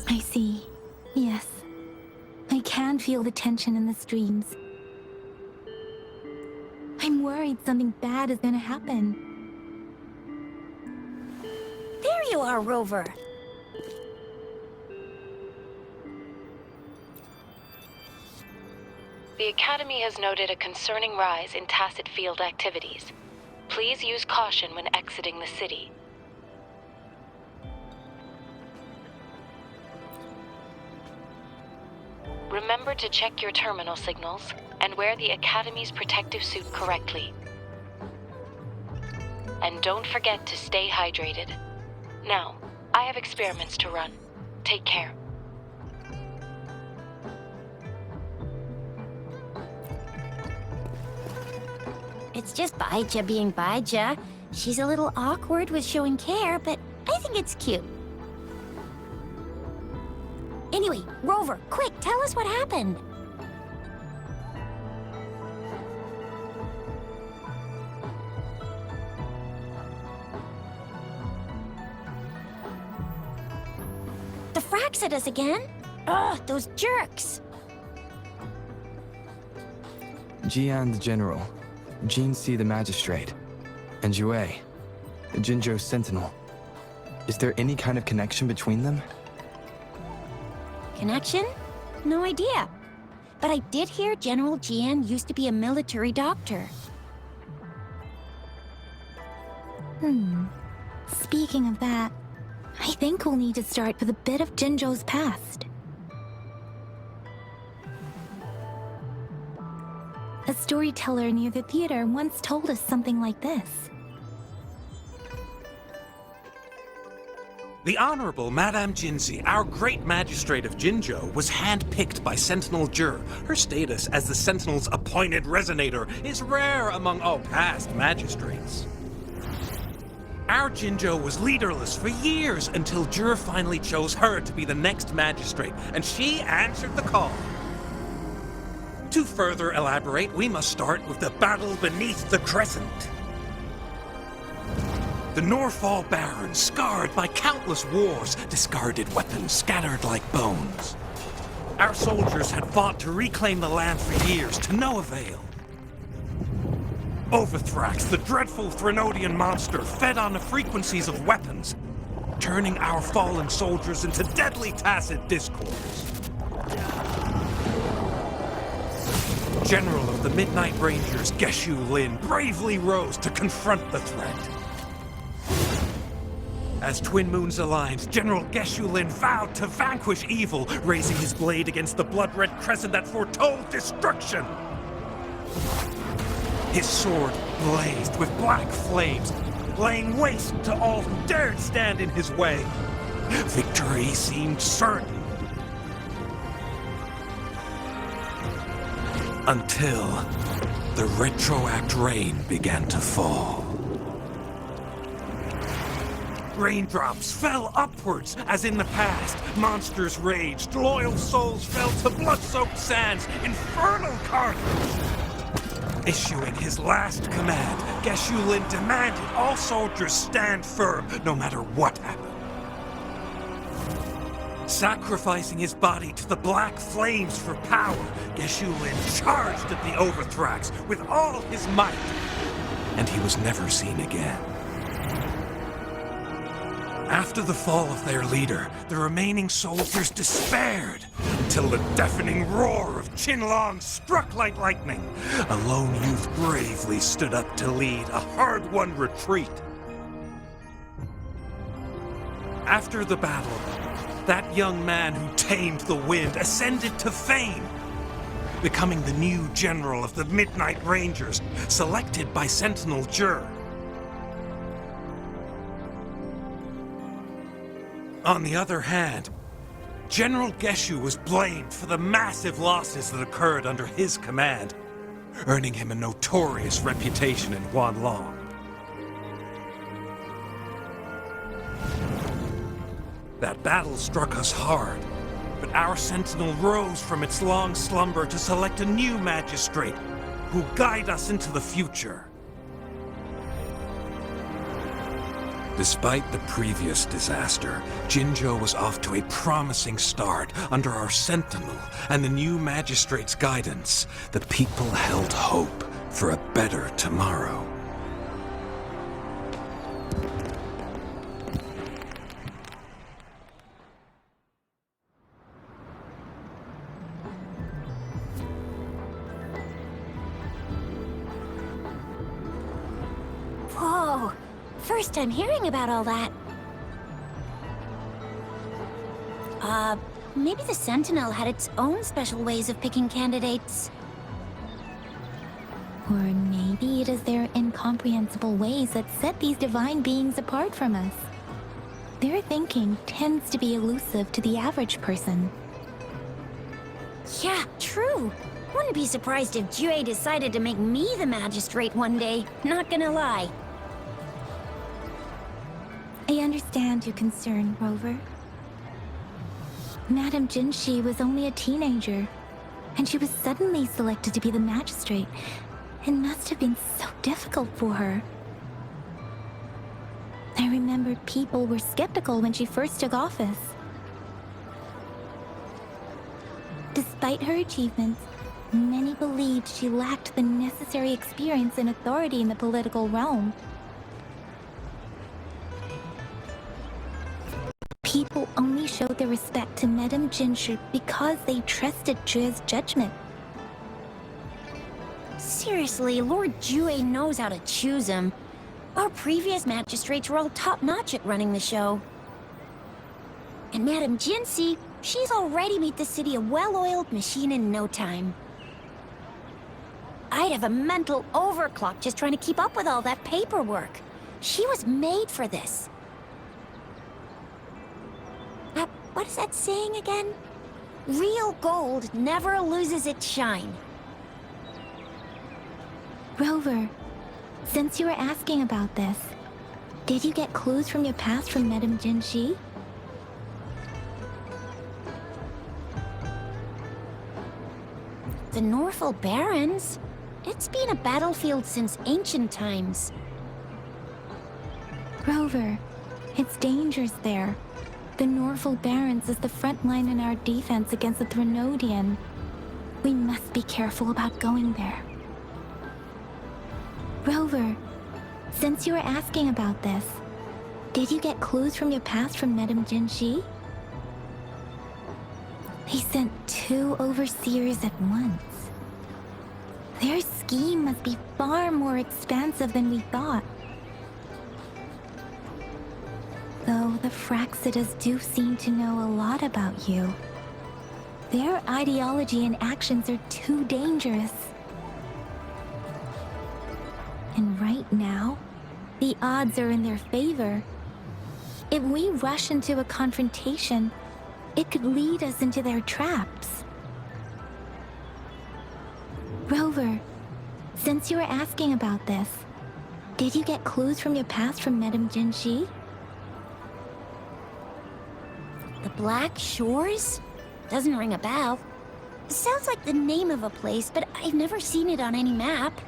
I see. Yes. I can feel the tension in the streams. I'm worried something bad is gonna happen. There you are, Rover. The Academy has noted a concerning rise in tacit field activities. Please use caution when exiting the city. Remember to check your terminal signals and wear the Academy's protective suit correctly. And don't forget to stay hydrated. Now, I have experiments to run. Take care. It's just Baizhi being Baizhi. She's a little awkward with showing care, but I think it's cute. Anyway, Rover, quick, tell us what happened. The fracks at us again? Ugh, those jerks! Jiyan the General, Jinshi the Magistrate, and Yue, the Jinzhou Sentinel. Is there any kind of connection between them? Connection? No idea. But I did hear General Jiyan used to be a military doctor. Speaking of that, I think we'll need to start with a bit of Jinzhou's past. A storyteller near the theater once told us something like this. The Honorable Madame Jinshi, our great magistrate of Jinzhou, was handpicked by Sentinel Jur. Her status as the Sentinel's appointed resonator is rare among all past magistrates. Our Jinzhou was leaderless for years until Jur finally chose her to be the next magistrate, and she answered the call. To further elaborate, we must start with the battle beneath the Crescent. The Norfall Barons, scarred by countless wars, discarded weapons scattered like bones. Our soldiers had fought to reclaim the land for years, to no avail. Overthrax, the dreadful Threnodian monster, fed on the frequencies of weapons, turning our fallen soldiers into deadly tacit discords. General of the Midnight Rangers, Geshu Lin, bravely rose to confront the threat. As twin moons aligned, General Geshu Lin vowed to vanquish evil, raising his blade against the blood-red crescent that foretold destruction. His sword blazed with black flames, laying waste to all who dared stand in his way. Victory seemed certain. Until the retroact rain began to fall. Raindrops fell upwards, as in the past. Monsters raged, loyal souls fell to blood-soaked sands, infernal carnage. Issuing his last command, Geshu Lin demanded all soldiers stand firm, no matter what happened. Sacrificing his body to the black flames for power, Geshu Lin charged at the Overthrax with all his might, and he was never seen again. After the fall of their leader, the remaining soldiers despaired, until the deafening roar of Qinlong struck like lightning. A lone youth bravely stood up to lead a hard-won retreat. After the battle, that young man who tamed the wind ascended to fame, becoming the new general of the Midnight Rangers, selected by Sentinel Jur. On the other hand, General Geshu was blamed for the massive losses that occurred under his command, earning him a notorious reputation in Huanglong. That battle struck us hard, but our sentinel rose from its long slumber to select a new magistrate who'll guide us into the future. Despite the previous disaster, Jinzhou was off to a promising start under our Sentinel and the new Magistrate's guidance. The people held hope for a better tomorrow. Whoa! First time hearing about all that. Maybe the Sentinel had its own special ways of picking candidates. Or maybe it is their incomprehensible ways that set these divine beings apart from us. Their thinking tends to be elusive to the average person. Yeah, true. Wouldn't be surprised if Jue decided to make me the magistrate one day. Not gonna lie. I understand your concern, Rover. Madame Jinshi was only a teenager, and she was suddenly selected to be the magistrate. It must have been so difficult for her. I remember people were skeptical when she first took office. Despite her achievements, many believed she lacked the necessary experience and authority in the political realm. People only showed their respect to Madame Jinshi because they trusted Jue's judgment. Seriously, Lord Jue knows how to choose him. Our previous magistrates were all top-notch at running the show. And Madame Jinshi, she's already made the city a well-oiled machine in no time. I'd have a mental overclock just trying to keep up with all that paperwork. She was made for this. What is that saying again? Real gold never loses its shine. Rover, since you were asking about this, did you get clues from your past from Madame Jinshi? The Norfolk Barrens? It's been a battlefield since ancient times. Rover, it's dangerous there. The Norfolk Barrens is the front line in our defense against the Threnodian. We must be careful about going there. Rover, since you were asking about this, did you get clues from your past from Madame Jinshi? They sent 2 overseers at once. Their scheme must be far more expansive than we thought. Though the Fraxidas do seem to know a lot about you, their ideology and actions are too dangerous. And right now, the odds are in their favor. If we rush into a confrontation, it could lead us into their traps. Rover, since you were asking about this, did you get clues from your past from Madame Jinshi? The Black Shores? Doesn't ring a bell. Sounds like the name of a place, but I've never seen it on any map.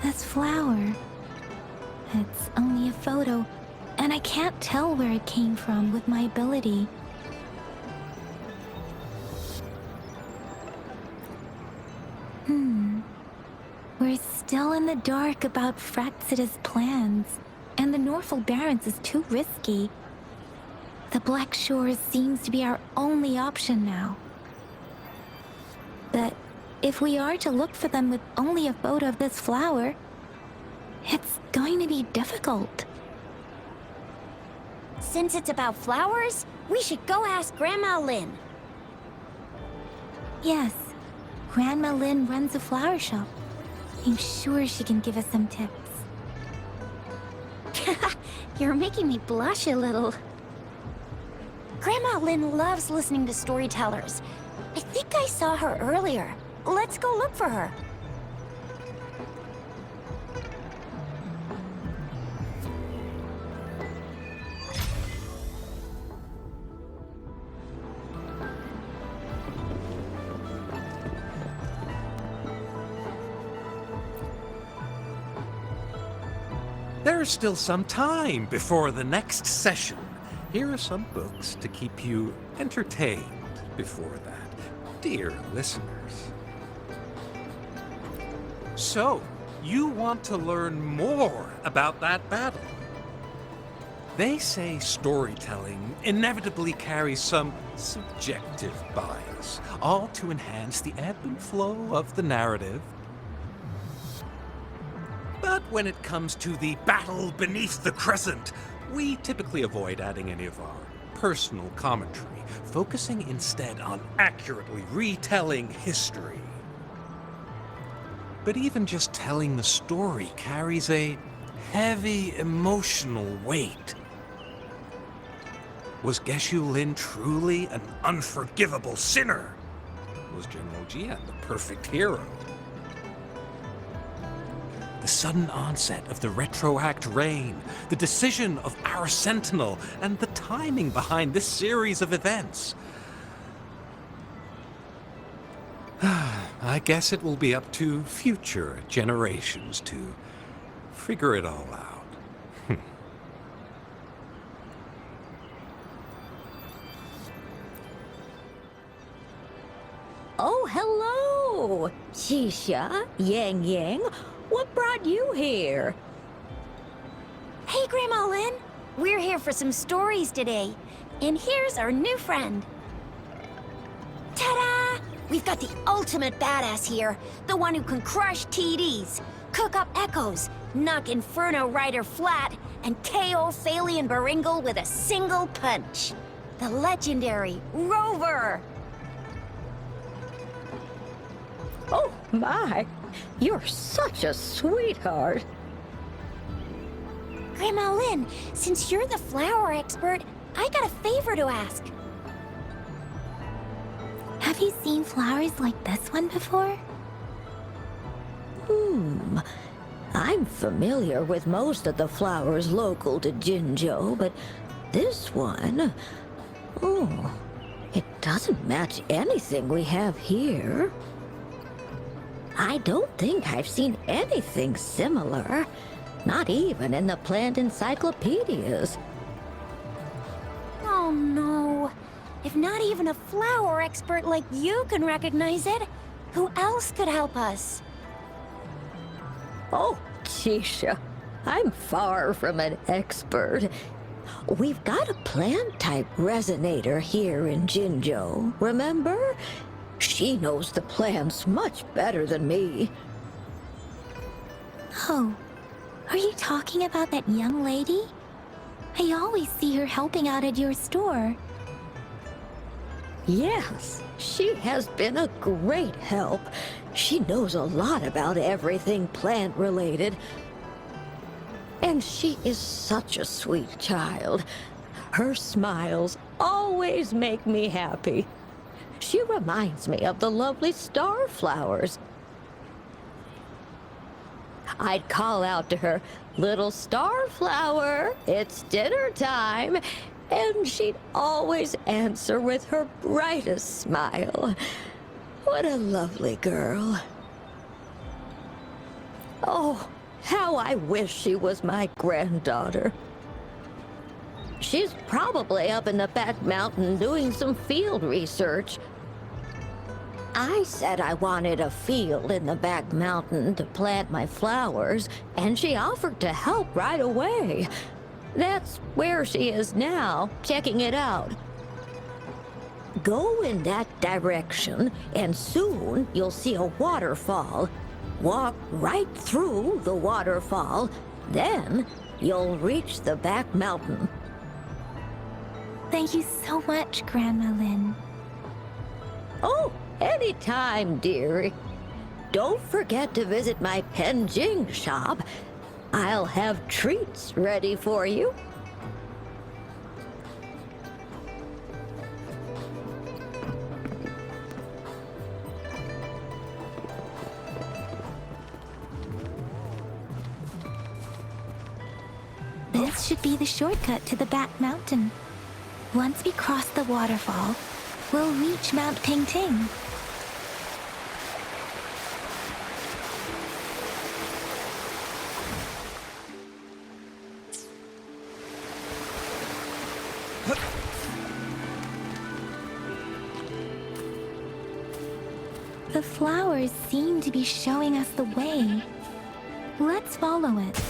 This flower. It's only a photo, and I can't tell where it came from with my ability. We're still in the dark about Fraxida's plans, and the Norfolk Barrens is too risky. The Black Shores seems to be our only option now. But if we are to look for them with only a photo of this flower, it's going to be difficult. Since it's about flowers, we should go ask Grandma Lin. Yes, Grandma Lin runs a flower shop. I'm sure she can give us some tips. You're making me blush a little. Grandma Lin loves listening to storytellers. I think I saw her earlier. Let's go look for her. There's still some time before the next session. Here are some books to keep you entertained before that, dear listeners. So, you want to learn more about that battle? They say storytelling inevitably carries some subjective bias, all to enhance the ebb and flow of the narrative. But when it comes to the battle beneath the crescent, we typically avoid adding any of our personal commentary, focusing instead on accurately retelling history. But even just telling the story carries a heavy emotional weight. Was Geshu Lin truly an unforgivable sinner? Was General Jiyan the perfect hero? The sudden onset of the retroact rain, the decision of our sentinel, and the timing behind this series of events. I guess it will be up to future generations to figure it all out. Oh, hello! Chixia, Yangyang, what brought you here? Hey, Grandma Lin. We're here for some stories today. And here's our new friend. Ta-da! We've got the ultimate badass here. The one who can crush TDs, cook up echoes, knock Inferno Rider flat, and KO Phalian Baringle with a single punch. The legendary Rover! Oh, my! You're such a sweetheart! Grandma Lin, since you're the flower expert, I got a favor to ask. Have you seen flowers like this one before? I'm familiar with most of the flowers local to Jinzhou, but this one... Oh, it doesn't match anything we have here. I don't think I've seen anything similar, not even in the plant encyclopedias. Oh no. If not even a flower expert like you can recognize it, who else could help us? Oh, Chixia, I'm far from an expert. We've got a plant-type resonator here in Jinzhou, remember? She knows the plants much better than me. Oh, are you talking about that young lady? I always see her helping out at your store. Yes, she has been a great help. She knows a lot about everything plant-related. And she is such a sweet child. Her smiles always make me happy. She reminds me of the lovely star flowers. I'd call out to her, "Little star flower, it's dinner time," and she'd always answer with her brightest smile. What a lovely girl. Oh, how I wish she was my granddaughter. She's probably up in the back mountain doing some field research. I said I wanted a field in the back mountain to plant my flowers, and she offered to help right away. That's where she is now, checking it out. Go in that direction, and soon you'll see a waterfall. Walk right through the waterfall, then you'll reach the back mountain. Thank you so much, Grandma Lin. Oh, anytime, dearie. Don't forget to visit my Penjing shop. I'll have treats ready for you. This should be the shortcut to the back mountain. Once we cross the waterfall, we'll reach Mount Pingting. The flowers seem to be showing us the way. Let's follow it.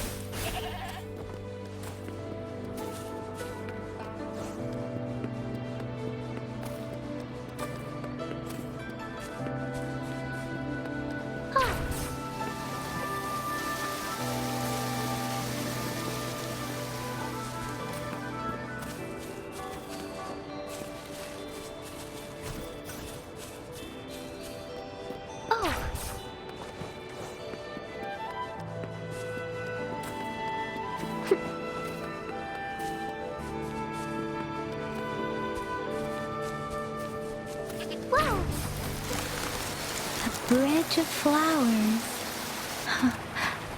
Bridge of flowers.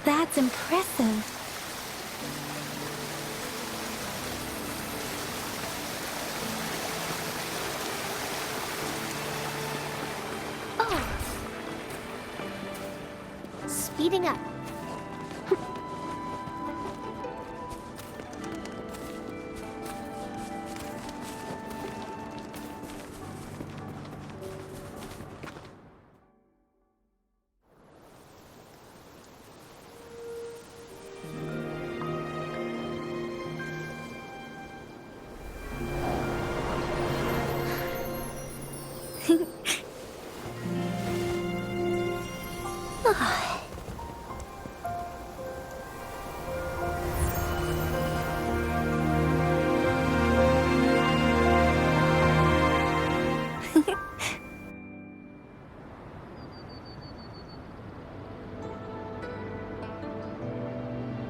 That's impressive. Oh. Speeding up.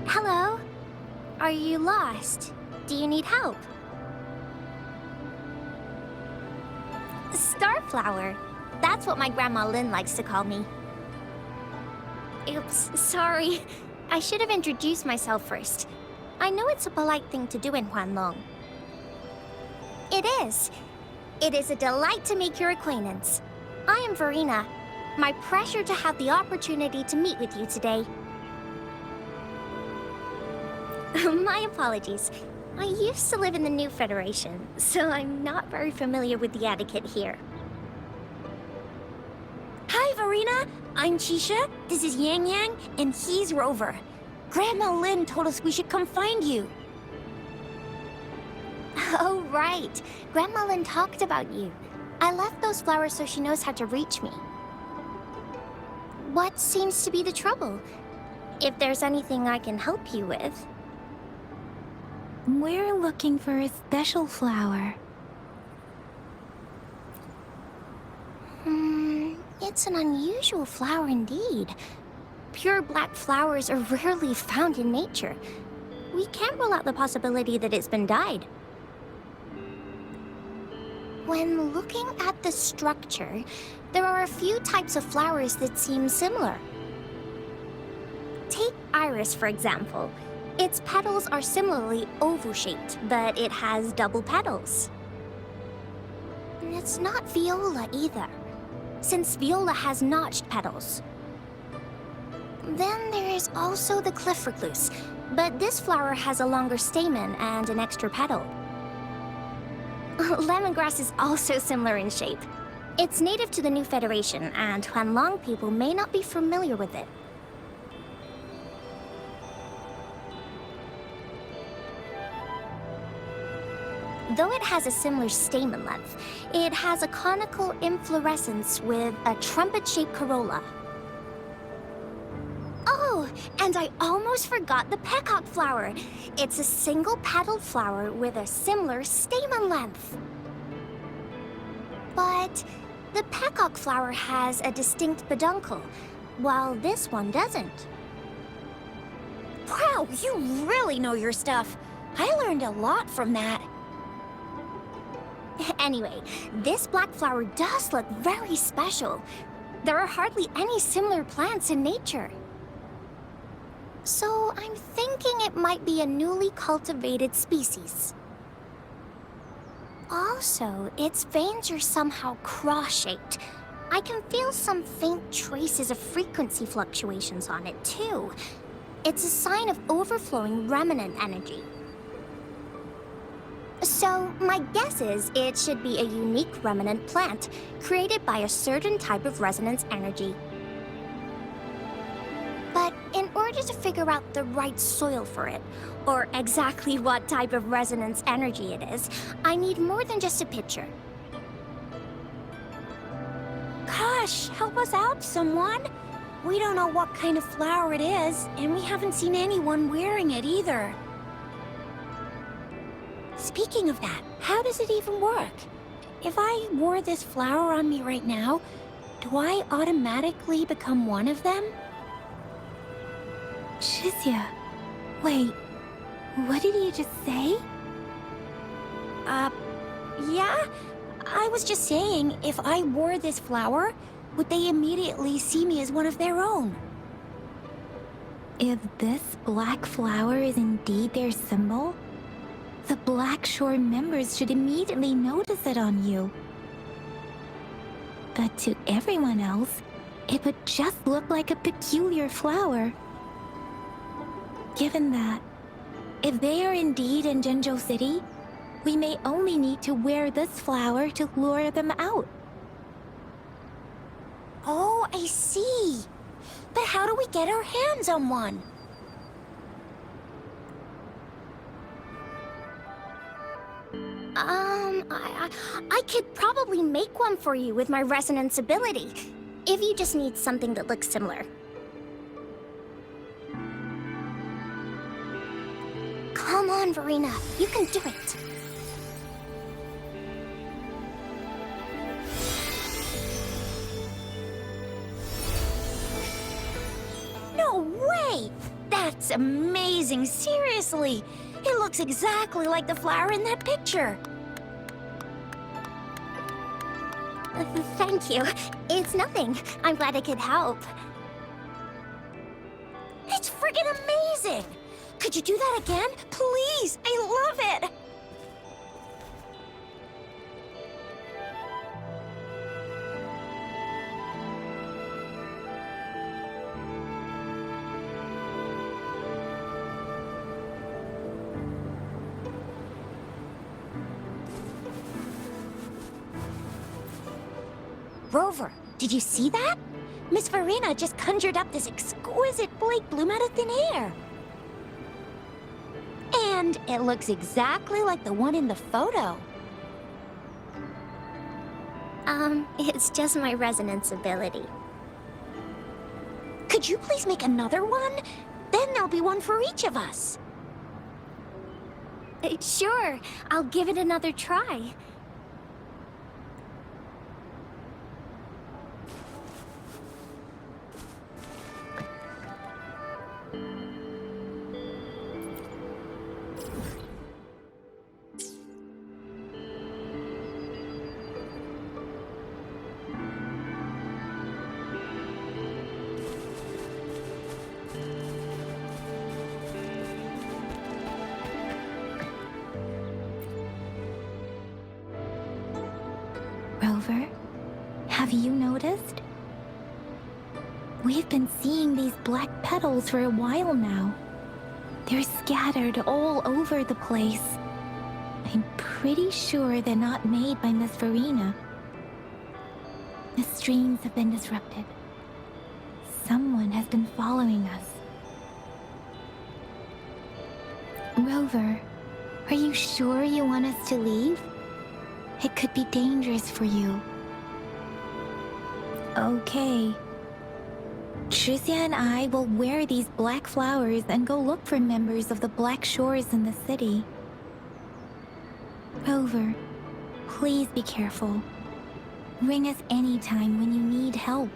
Hello? Are you lost? Do you need help? Starflower. That's what my Grandma Lin likes to call me. Oops, sorry. I should have introduced myself first. I know it's a polite thing to do in Huanglong. It is. It is a delight to make your acquaintance. I am Verina. My pleasure to have the opportunity to meet with you today. My apologies. I used to live in the New Federation, so I'm not very familiar with the etiquette here. Hi, Verina! I'm Chixia, this is Yangyang, and he's Rover. Grandma Lin told us we should come find you. Oh, right. Grandma Lin talked about you. I left those flowers so she knows how to reach me. What seems to be the trouble? If there's anything I can help you with. We're looking for a special flower. It's an unusual flower indeed. Pure black flowers are rarely found in nature. We can't rule out the possibility that it's been dyed. When looking at the structure, there are a few types of flowers that seem similar. Take iris, for example. Its petals are similarly oval-shaped, but it has double petals. And it's not viola either, since viola has notched petals. Then there is also the cliff recluse, but this flower has a longer stamen and an extra petal. Lemongrass is also similar in shape. It's native to the New Federation, and Huanglong people may not be familiar with it. Though it has a similar stamen length, it has a conical inflorescence with a trumpet-shaped corolla. Oh, and I almost forgot the peacock flower. It's a single-petaled flower with a similar stamen length. But the peacock flower has a distinct peduncle, while this one doesn't. Wow, you really know your stuff. I learned a lot from that. Anyway, this black flower does look very special. There are hardly any similar plants in nature. So I'm thinking it might be a newly cultivated species. Also, its veins are somehow cross-shaped. I can feel some faint traces of frequency fluctuations on it, too. It's a sign of overflowing remnant energy. So, my guess is it should be a unique remnant plant, created by a certain type of resonance energy. But in order to figure out the right soil for it, or exactly what type of resonance energy it is, I need more than just a picture. Gosh, help us out, someone. We don't know what kind of flower it is, and we haven't seen anyone wearing it either. Speaking of that, how does it even work? If I wore this flower on me right now, do I automatically become one of them? Chixia, wait, what did you just say? Yeah? I was just saying, if I wore this flower, would they immediately see me as one of their own? If this black flower is indeed their symbol, the Black Shore members should immediately notice it on you. But to everyone else, it would just look like a peculiar flower. Given that, if they are indeed in Jinzhou City, we may only need to wear this flower to lure them out. Oh, I see. But how do we get our hands on one? I could probably make one for you with my resonance ability, if you just need something that looks similar. Come on, Verina, you can do it. No way! That's amazing, seriously! It looks exactly like the flower in that picture. Thank you. It's nothing. I'm glad I could help. It's friggin' amazing! Could you do that again? Please! I love it! Rover, did you see that? Miss Verina just conjured up this exquisite Blake bloom out of thin air. And it looks exactly like the one in the photo. It's just my resonance ability. Could you please make another one? Then there'll be one for each of us. Sure, I'll give it another try. Rover, have you noticed? We've been seeing these black petals for a while now. They're scattered all over the place. I'm pretty sure they're not made by Miss Verina. The streams have been disrupted. Someone has been following us. Rover, are you sure you want us to leave? It could be dangerous for you. Okay. Chixia and I will wear these black flowers and go look for members of the Black Shores in the city. Rover, please be careful. Ring us anytime when you need help.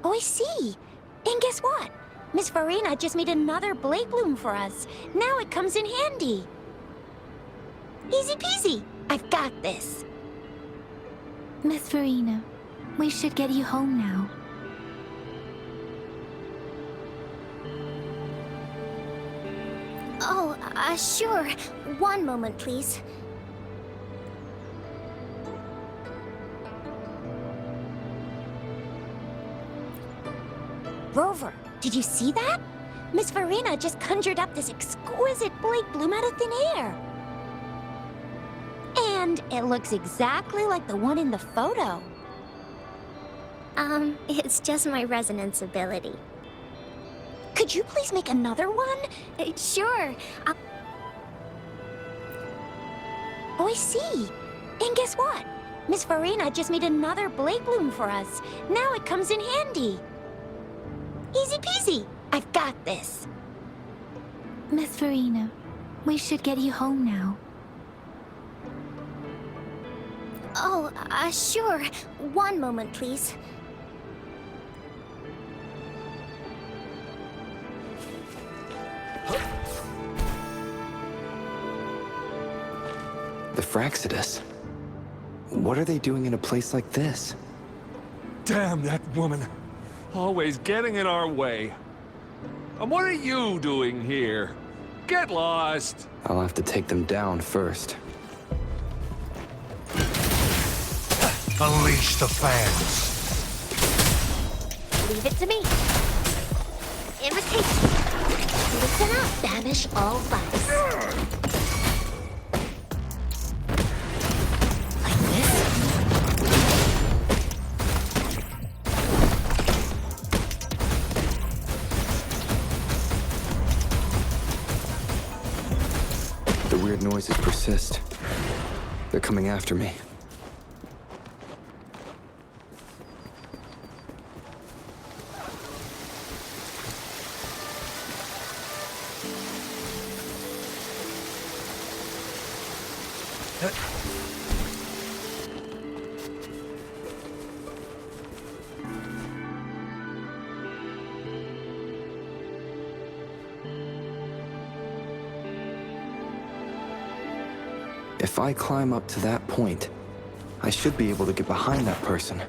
Oh, I see. And guess what? Miss Verina just made another Blake bloom for us. Now it comes in handy. Easy peasy. I've got this. Miss Verina, We should get you home now. Oh, sure. One moment, please. Rover, did you see that? Miss Verina just conjured up this exquisite blade bloom out of thin air. And it looks exactly like the one in the photo. It's just my resonance ability. Could you please make another one? Sure. Oh, I see. And guess what? Miss Verina just made another blade bloom for us. Now it comes in handy. Easy peasy. I've got this. Miss Verina, we should get you home now. Oh, sure. One moment, please. The Fraxidus. What are they doing in a place like this? Damn that woman. Always getting in our way. And what are you doing here? Get lost! I'll have to take them down first. Unleash the fans. Leave it to me. Invitation. Listen up, banish all vice. Like this? The weird noises persist. They're coming after me. If I climb up to that point, I should be able to get behind that person.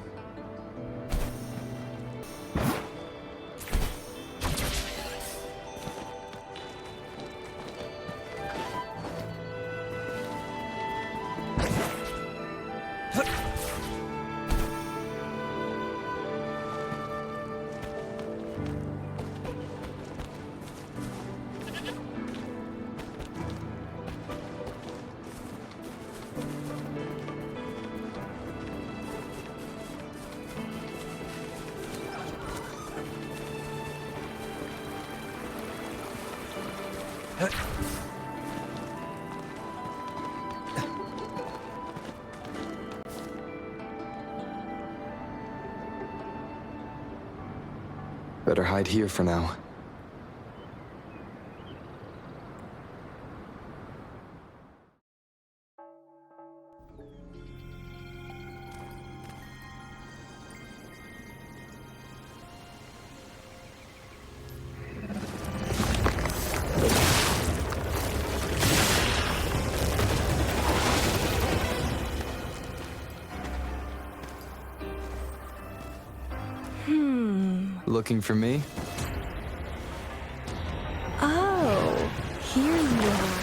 Better hide here for now. Looking for me? Oh, here you are.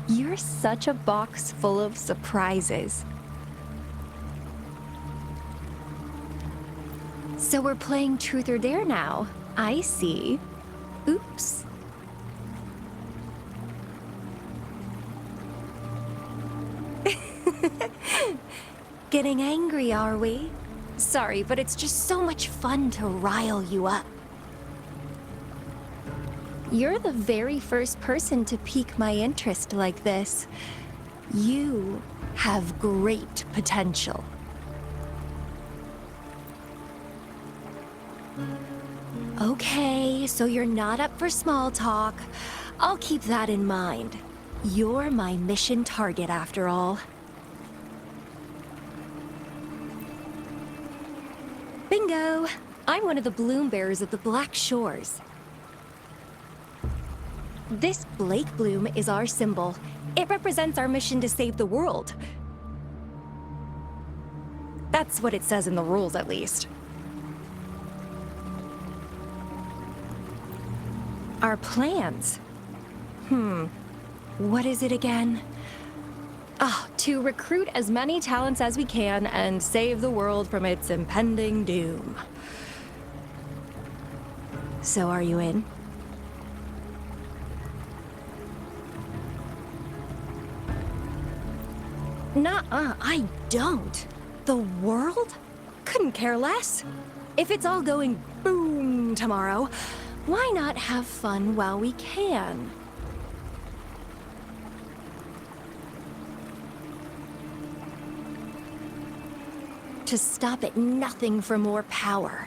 You're such a box full of surprises. So we're playing Truth or Dare now. I see. Oops. Getting angry, are we? Sorry, but it's just so much fun to rile you up. You're the very first person to pique my interest like this. You have great potential. Okay, so you're not up for small talk. I'll keep that in mind. You're my mission target after all. Bingo! I'm one of the bloom bearers of the Black Shores. This Blake bloom is our symbol. It represents our mission to save the world. That's what it says in the rules, at least. Our plans? What is it again? To recruit as many talents as we can and save the world from its impending doom. So are you in? Nuh-uh, I don't. The world? Couldn't care less. If it's all going boom tomorrow, why not have fun while we can? To stop at nothing for more power.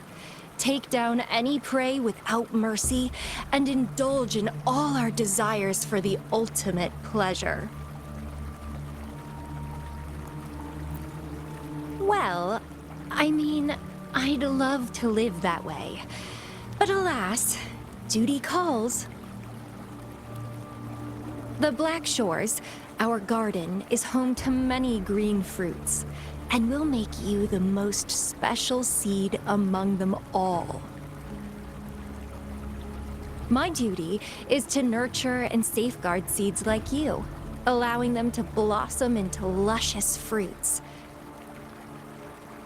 Take down any prey without mercy, and indulge in all our desires for the ultimate pleasure. Well, I mean, I'd love to live that way. But alas, duty calls. The Black Shores, our garden, is home to many green fruits, and will make you the most special seed among them all. My duty is to nurture and safeguard seeds like you, allowing them to blossom into luscious fruits.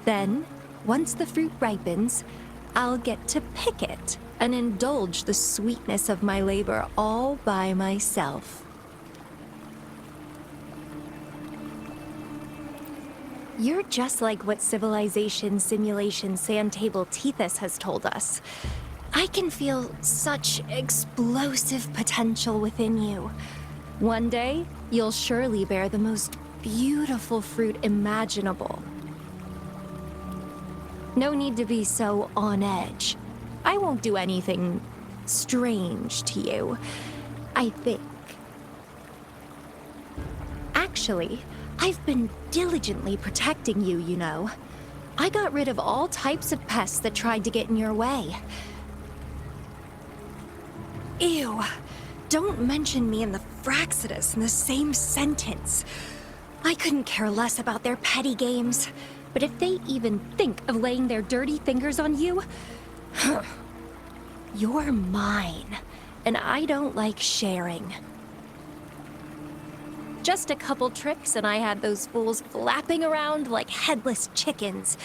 Then, once the fruit ripens, I'll get to pick it and indulge the sweetness of my labor all by myself. You're just like what Civilization Simulation Sandtable Tethys has told us. I can feel such explosive potential within you. One day, you'll surely bear the most beautiful fruit imaginable. No need to be so on edge. I won't do anything strange to you, I think. Actually, I've been diligently protecting you, you know. I got rid of all types of pests that tried to get in your way. Ew. Don't mention me and the Fraxidus in the same sentence. I couldn't care less about their petty games. But if they even think of laying their dirty fingers on you, you're mine, and I don't like sharing. Just a couple tricks and I had those fools flapping around like headless chickens.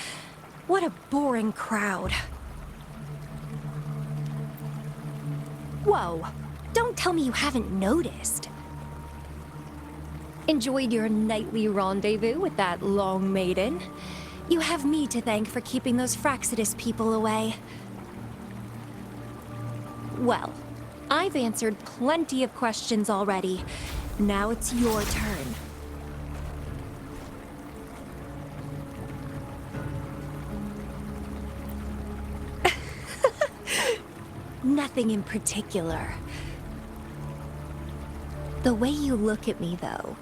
What a boring crowd. Whoa, don't tell me you haven't noticed. Enjoyed your nightly rendezvous with that long maiden? You have me to thank for keeping those Fraxidus people away. Well, I've answered plenty of questions already. Now it's your turn. Nothing in particular. The way you look at me, though,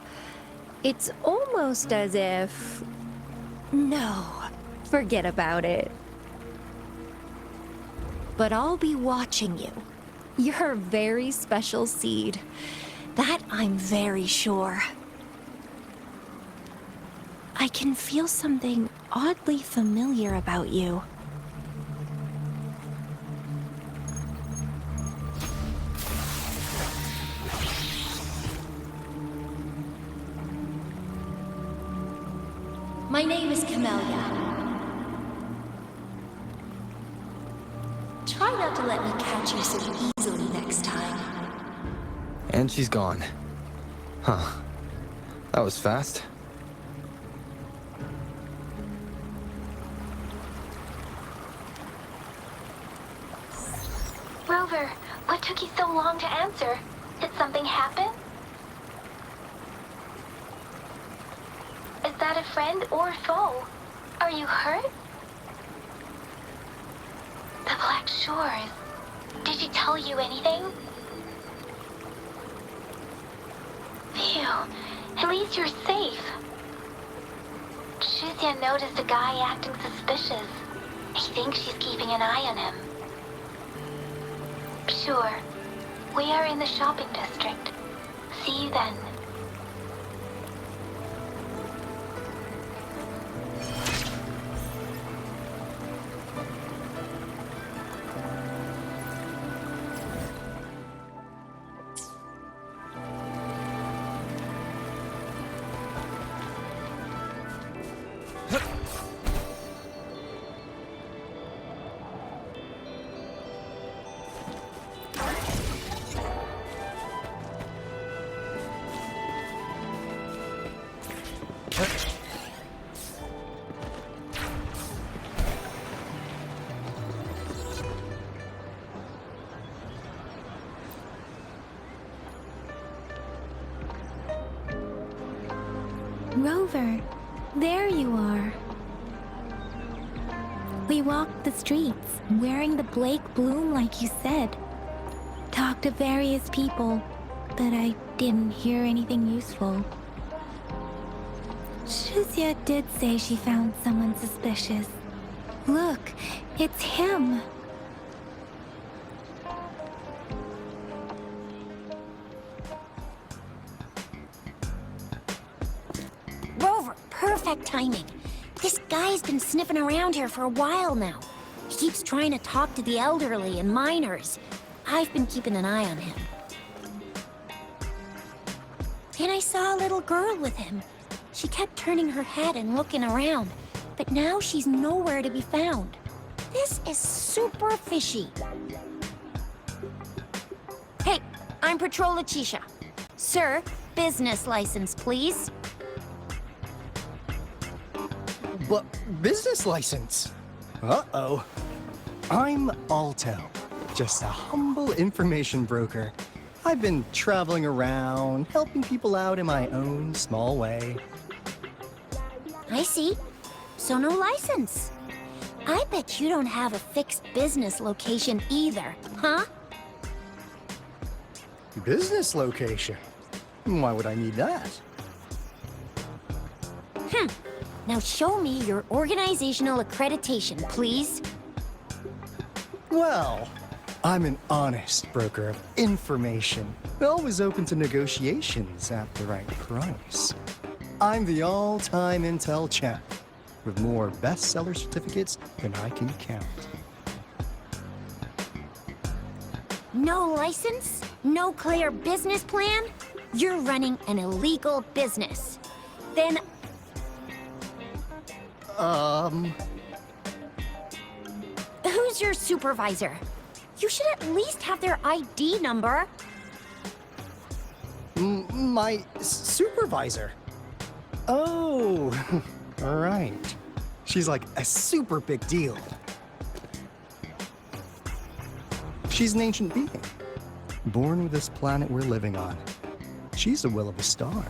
it's almost as if... No, forget about it. But I'll be watching you. You're a very special seed. That I'm very sure. I can feel something oddly familiar about you. My name is Camellya. Try not to let me catch you so easily next time. And she's gone. Huh. That was fast. Rover, what took you so long to answer? Did something happen? that a friend or foe? Are you hurt? The Black Shores. Did she tell you anything? Phew. At least you're safe. Chixia noticed a guy acting suspicious. I think she's keeping an eye on him. Sure. We are in the shopping district. See you then. Rover, there you are. We walked the streets, wearing the Blake bloom like you said. Talked to various people, but I didn't hear anything useful. Chixia did say she found someone suspicious. Look, it's him. Rover, perfect timing. This guy's been sniffing around here for a while now. He keeps trying to talk to the elderly and minors. I've been keeping an eye on him. And I saw a little girl with him. She kept turning her head and looking around, but now she's nowhere to be found. This is super fishy. Hey, I'm Patrol Chixia. Sir, business license, please. But business license? Uh-oh. I'm Aalto, just a humble information broker. I've been traveling around, helping people out in my own small way. I see. So no license. I bet you don't have a fixed business location either, huh? Business location? Why would I need that? Now show me your organizational accreditation, please. Well, I'm an honest broker of information, always open to negotiations at the right price. I'm the all-time intel champ, with more bestseller certificates than I can count. No license? No clear business plan? You're running an illegal business. Then who's your supervisor? You should at least have their ID number. My supervisor? Oh, right. She's like a super big deal. She's an ancient being, born with this planet we're living on. She's the will of a star,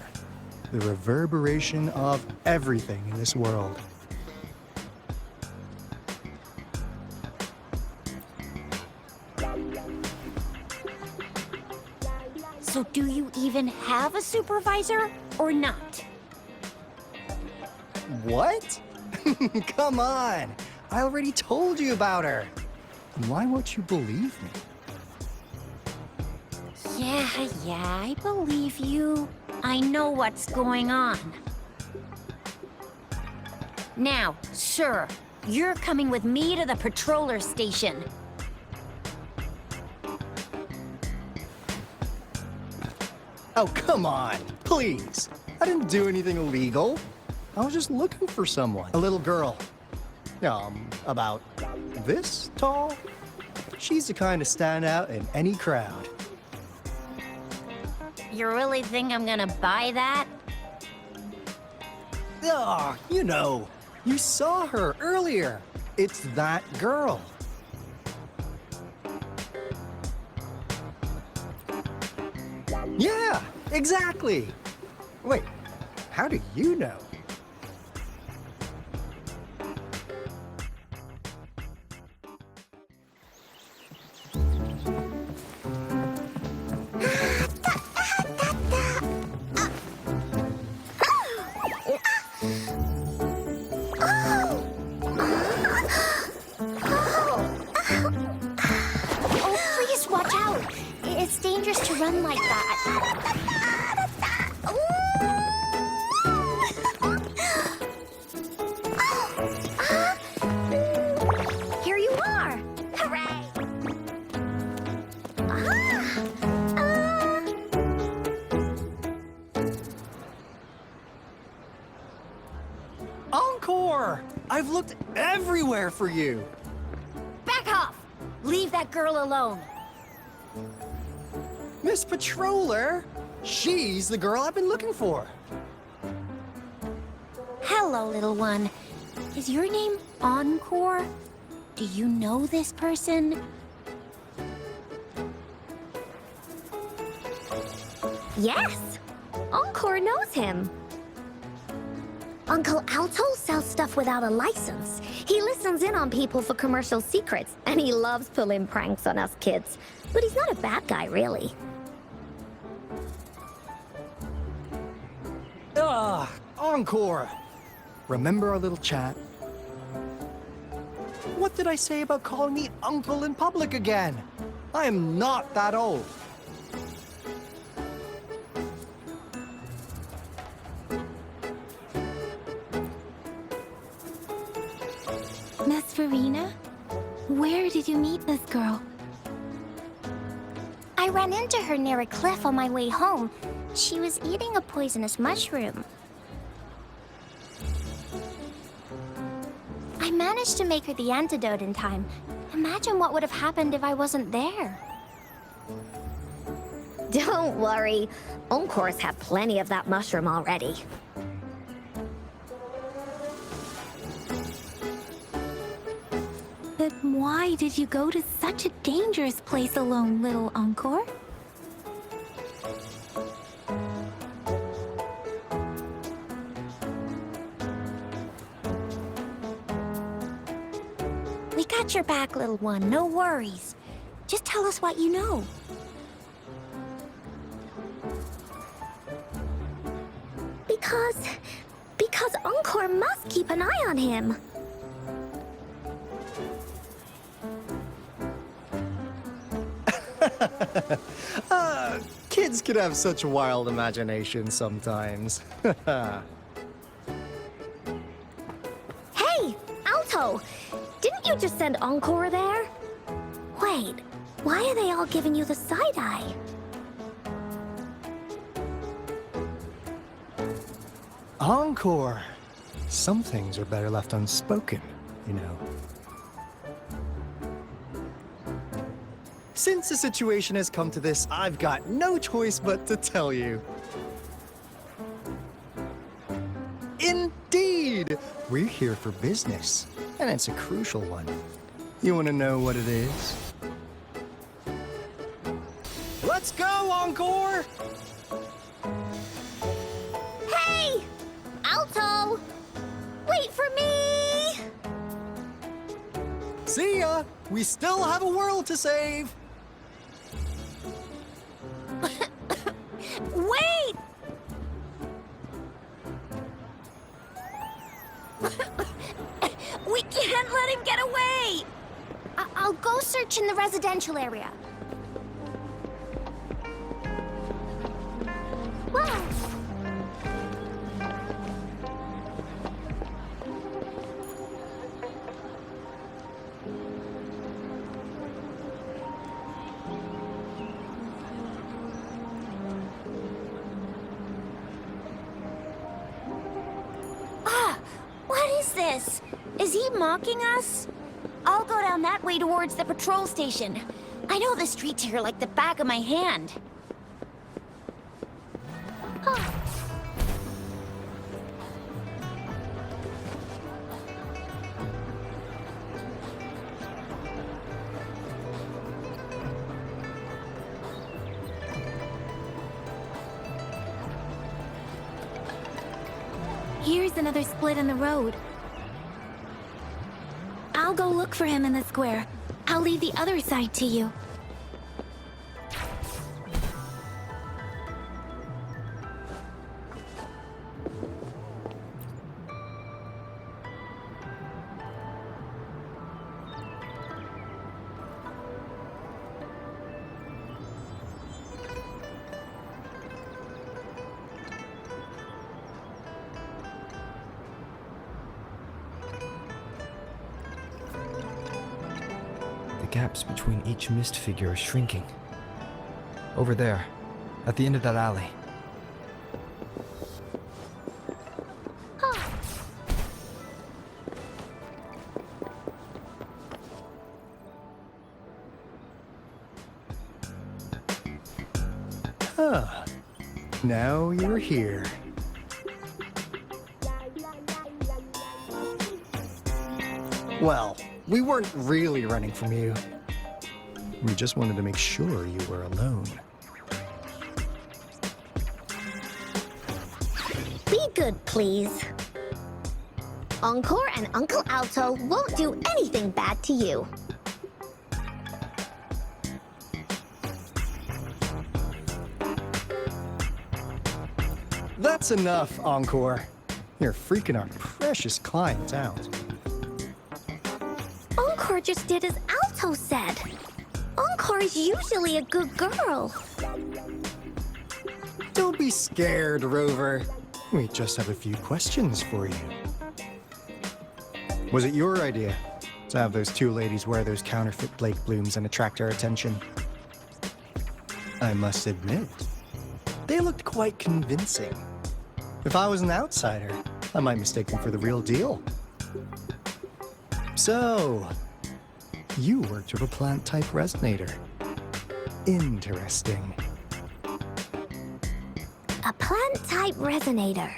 the reverberation of everything in this world. So do you even have a supervisor or not? What? Come on! I already told you about her. Why won't you believe me? Yeah, I believe you. I know what's going on. Now, sir, you're coming with me to the patroller station. Oh, come on, please. I didn't do anything illegal. I was just looking for someone. A little girl. About this tall. She's the kind to stand out in any crowd. You really think I'm gonna buy that? Oh, you know, you saw her earlier. It's that girl. Yeah, exactly. Wait, how do you know? run like that. Here you are! Hooray! Encore! I've looked everywhere for you. Back off! Leave that girl alone. Miss Patroller, she's the girl I've been looking for. Hello, little one. Is your name Encore? Do you know this person? Yes! Encore knows him. Uncle Aalto sells stuff without a license. He listens in on people for commercial secrets, and he loves pulling pranks on us kids. But he's not a bad guy, really. Encore! Remember our little chat? What did I say about calling me uncle in public again? I am not that old. Miss Verina? Where did you meet this girl? I ran into her near a cliff on my way home. She was eating a poisonous mushroom. I managed to make her the antidote in time. Imagine what would have happened if I wasn't there. Don't worry. Encore's had plenty of that mushroom already. But why did you go to such a dangerous place alone, little Encore? We got your back, little one. No worries. Just tell us what you know. Because Encore must keep an eye on him. Kids can have such wild imaginations sometimes. Hey, Aalto! Didn't you just send Encore there? Wait, why are they all giving you the side-eye? Encore! Some things are better left unspoken, you know. Since the situation has come to this, I've got no choice but to tell you. Indeed! We're here for business, and it's a crucial one. You want to know what it is? Let's go, Encore! Hey! Aalto! Wait for me! See ya! We still have a world to save! Wait! We can't let him get away! I'll go search in the residential area. Whoa! What is this? Is he mocking us? I'll go down that way towards the patrol station. I know the streets here like the back of my hand. Here's another split in the road. I'll go look for him in the square. I'll leave the other side to you. the gaps between each mist figure are shrinking. Over there, at the end of that alley. Huh. Now you're here. Well, we weren't really running from you. We just wanted to make sure you were alone. Be good, please. Encore and Uncle Aalto won't do anything bad to you. That's enough, Encore. You're freaking our precious clients out. Encore just did as Aalto said. Encore is usually a good girl. Don't be scared, Rover. We just have a few questions for you. Was it your idea to have those two ladies wear those counterfeit Blake blooms and attract our attention? I must admit, they looked quite convincing. If I was an outsider, I might mistake them for the real deal. So, you worked with a plant-type resonator. Interesting. A plant-type resonator.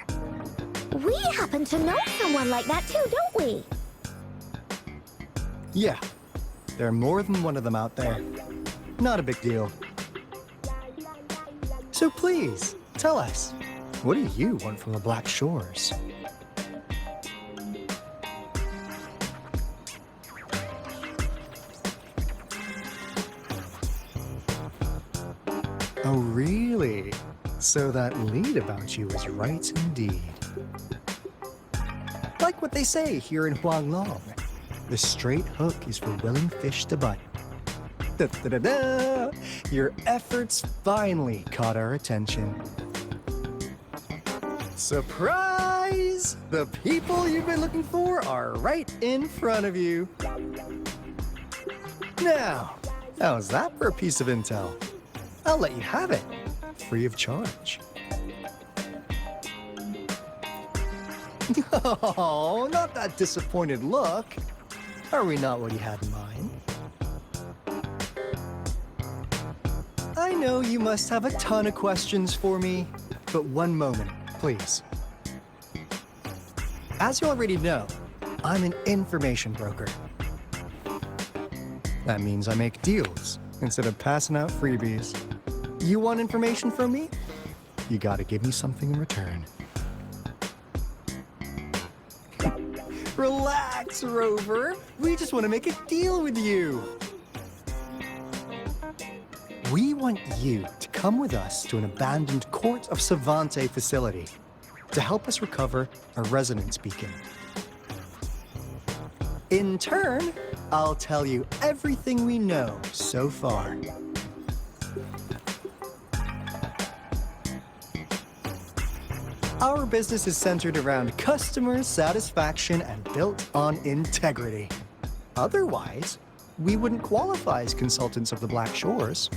We happen to know someone like that too, don't we? Yeah, there are more than one of them out there. Not a big deal. So please, tell us, what do you want from the Black Shores? Oh, really? So that lead about you is right indeed. Like what they say here in Huanglong, the straight hook is for willing fish to bite. Da-da-da-da! Your efforts finally caught our attention. Surprise! The people you've been looking for are right in front of you. Now, how's that for a piece of intel? I'll let you have it, free of charge. Oh, not that disappointed look. Are we not what you had in mind? I know you must have a ton of questions for me, but one moment, please. As you already know, I'm an information broker. That means I make deals instead of passing out freebies. You want information from me? You gotta give me something in return. Relax, Rover. We just want to make a deal with you. We want you to come with us to an abandoned Court of Savante facility to help us recover a resonance beacon. In turn, I'll tell you everything we know so far. Our business is centered around customer satisfaction and built on integrity. Otherwise, we wouldn't qualify as consultants of the Black Shores.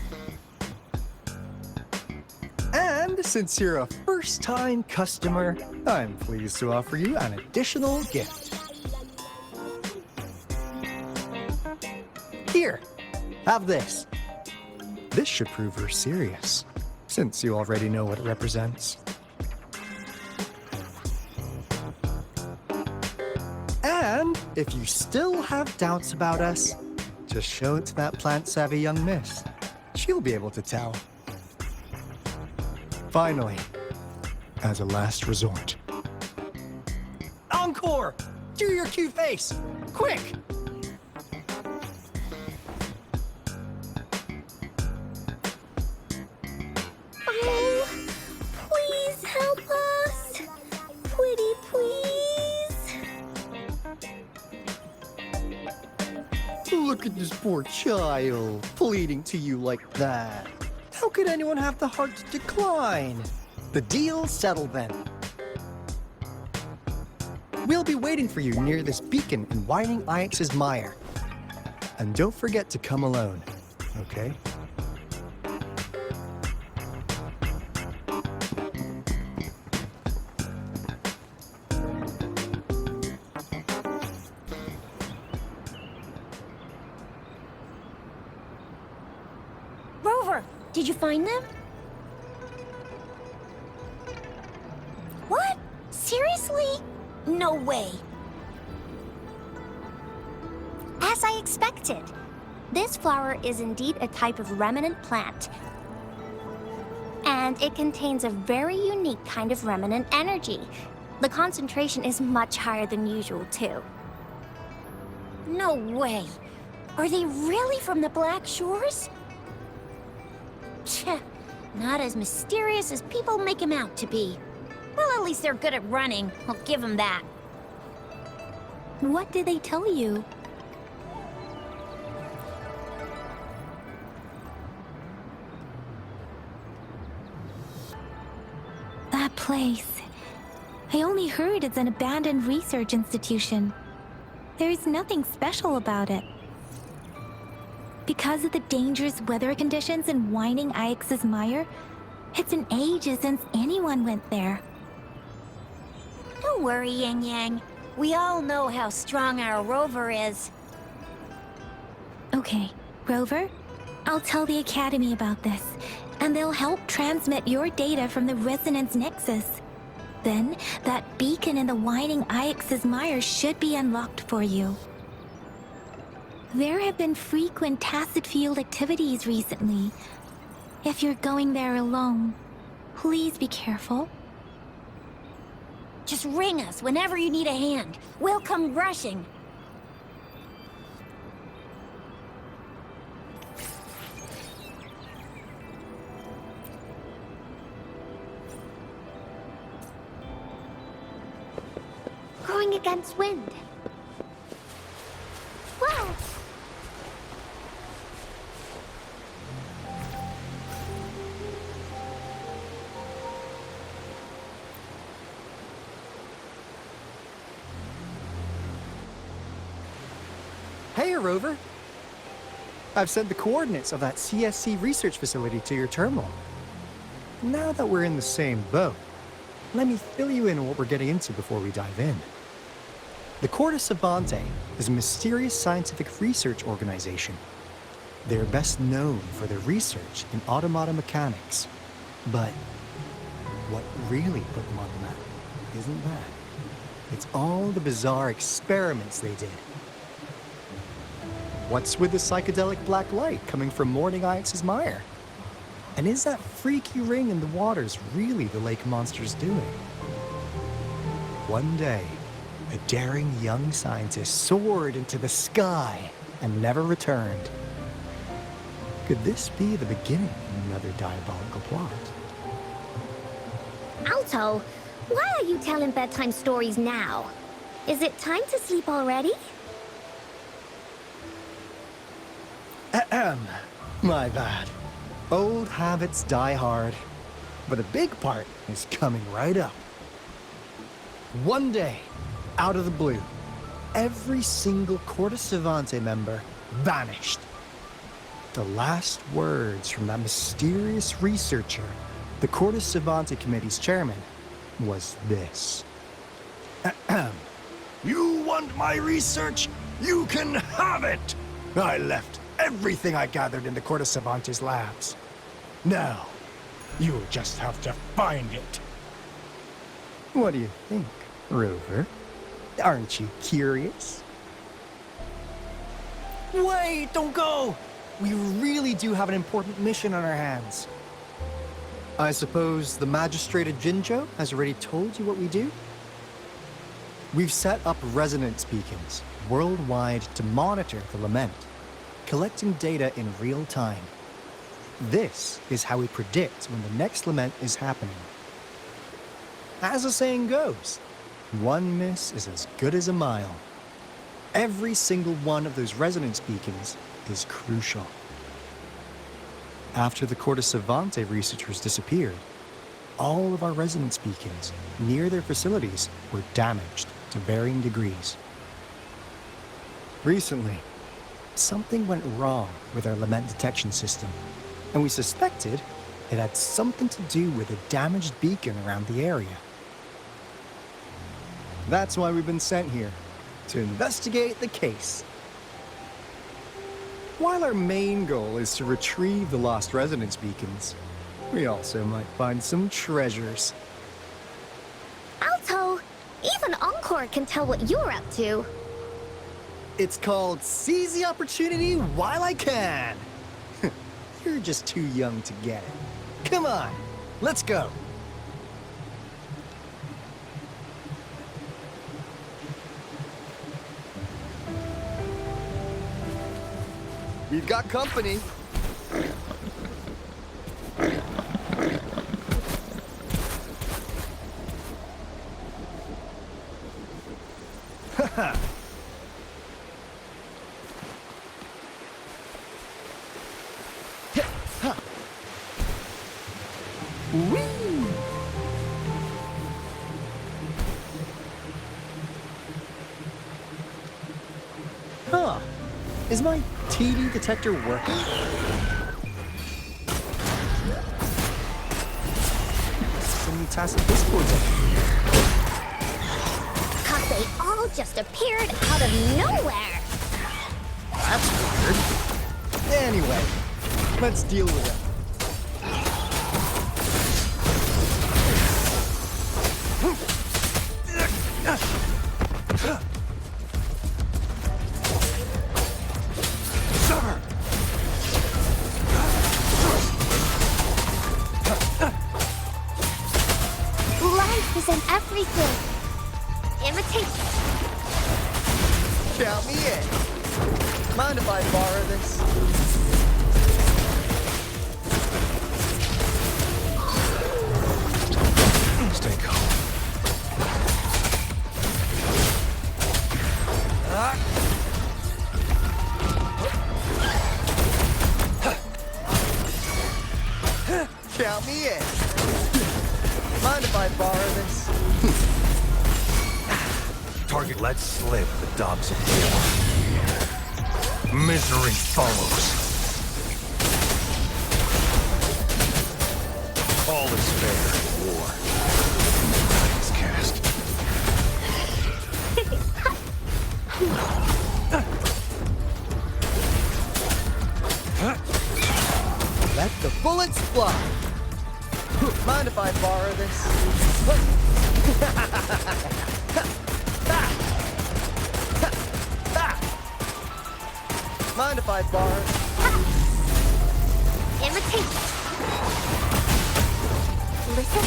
And since you're a first-time customer, I'm pleased to offer you an additional gift. Here, have this. This should prove you're serious, since you already know what it represents. And if you still have doubts about us, just show it to that plant-savvy young miss. She'll be able to tell. Finally, as a last resort. Encore! Do your cute face! Quick! Oh, please help us. Pretty please. Look at this poor child, pleading to you like that. How could anyone have the heart to decline? The deal's settled then. We'll be waiting for you near this beacon in Whining Ix's mire. And don't forget to come alone, okay? Rover, did you find them? What? Seriously? No way. As I expected. This flower is indeed a type of remnant plant. And it contains a very unique kind of remnant energy. The concentration is much higher than usual, too. No way. Are they really from the Black Shores? Tch, not as mysterious as people make them out to be. Well, at least they're good at running. I'll give them that. What did they tell you? That place. I only heard it's an abandoned research institution. There's nothing special about it. Because of the dangerous weather conditions in Winding Ix's mire, it's been ages since anyone went there. Don't worry, Yangyang. We all know how strong our rover is. Okay, Rover, I'll tell the Academy about this, and they'll help transmit your data from the Resonance Nexus. Then, that beacon in the Winding Ix's mire should be unlocked for you. There have been frequent tacit field activities recently. If you're going there alone, please be careful. Just ring us whenever you need a hand. We'll come rushing. Going against wind. Wow! Hey, Rover. I've sent the coordinates of that CSC research facility to your terminal. Now that we're in the same boat, let me fill you in on what we're getting into before we dive in. The Corte Savante is a mysterious scientific research organization. They're best known for their research in automata mechanics. But what really put them on the map isn't that. It's all the bizarre experiments they did. What's with the psychedelic black light coming from Winding Ix's mire? And is that freaky ring in the waters really the lake monster's doing? One day, a daring young scientist soared into the sky and never returned. Could this be the beginning of another diabolical plot? Aalto, why are you telling bedtime stories now? Is it time to sleep already? Ahem. My bad. Old habits die hard, but a big part is coming right up. One day, out of the blue, every single Corte Savante member vanished. The last words from that mysterious researcher, the Corte Savante Committee's chairman, was this. Ahem. You want my research? You can have it! I left everything I gathered in the Corte Savante's labs. Now, you'll just have to find it. What do you think, Rover? Aren't you curious? Wait, don't go! We really do have an important mission on our hands. I suppose the magistrate at Jinzhou has already told you what we do? We've set up resonance beacons worldwide to monitor the lament, collecting data in real time. This is how we predict when the next lament is happening. As the saying goes, one miss is as good as a mile. Every single one of those resonance beacons is crucial. After the Corte Savante researchers disappeared, all of our resonance beacons near their facilities were damaged to varying degrees. Recently, something went wrong with our lament detection system, and we suspected it had something to do with a damaged beacon around the area. That's why we've been sent here, to investigate the case. While our main goal is to retrieve the lost resonance beacons, we also might find some treasures. Aalto, even Encore can tell what you're up to. It's called Seize the Opportunity While I Can. You're just too young to get it. Come on, let's go. We've got company. Haha. Whee! Huh. Is my TD detector working? Some new tacit discords up here. Cause they all just appeared out of nowhere. That's weird. Anyway, let's deal with it. Life is in everything. Imitation. Count me in. Mind if I borrow this? Stay calm. Count me in. Mind if I borrow this? Target let slip the dogs of war. Misery follows. All is fair in war. It's cast. Let the bullets fly. Mind if I borrow this? Mind if I borrow? Imitation. Listen.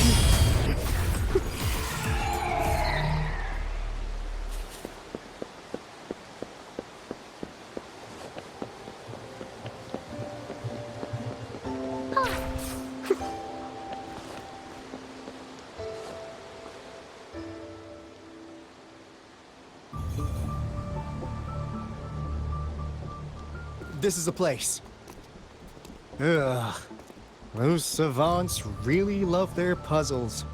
This is the place. Ugh. Those savants really love their puzzles.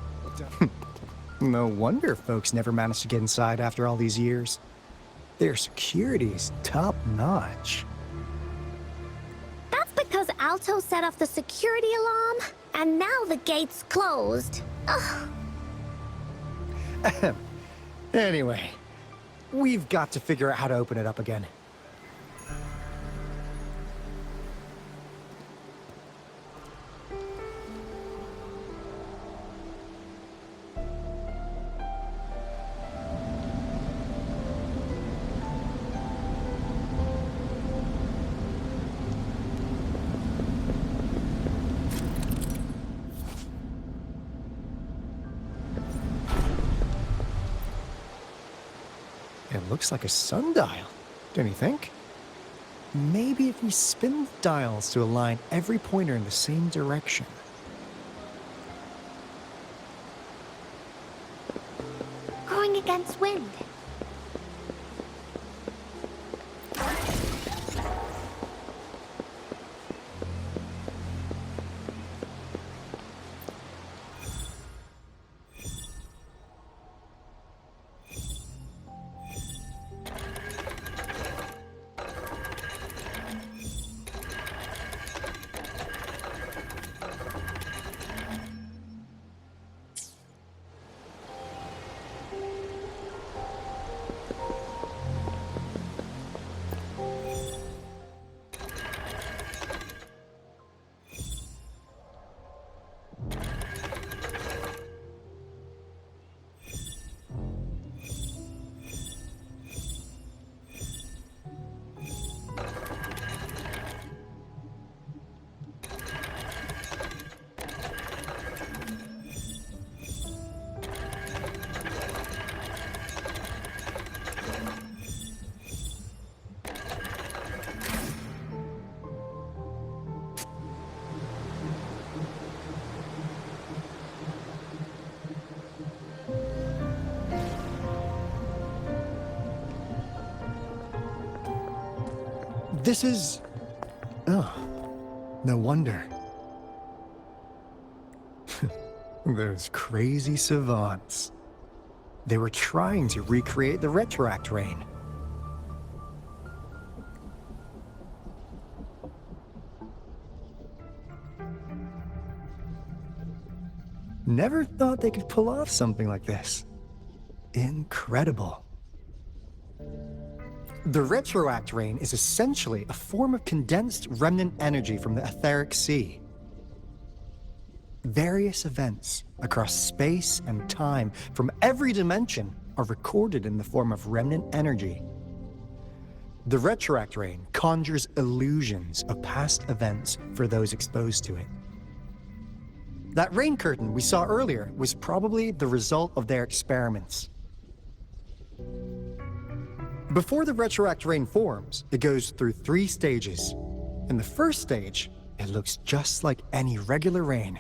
No wonder folks never managed to get inside after all these years. Their security's top-notch. That's because Aalto set off the security alarm, and now the gate's closed. Ugh. Anyway, we've got to figure out how to open it up again. It looks like a sundial, don't you think? Maybe if we spin the dials to align every pointer in the same direction. Going against wind. This is... Oh, no wonder. Those crazy savants. They were trying to recreate the retroact rain. Never thought they could pull off something like this. Incredible. The retroact rain is essentially a form of condensed remnant energy from the etheric sea. Various events across space and time from every dimension are recorded in the form of remnant energy. The retroact rain conjures illusions of past events for those exposed to it. That rain curtain we saw earlier was probably the result of their experiments. Before the retroact rain forms, it goes through 3 stages. In the first stage, it looks just like any regular rain.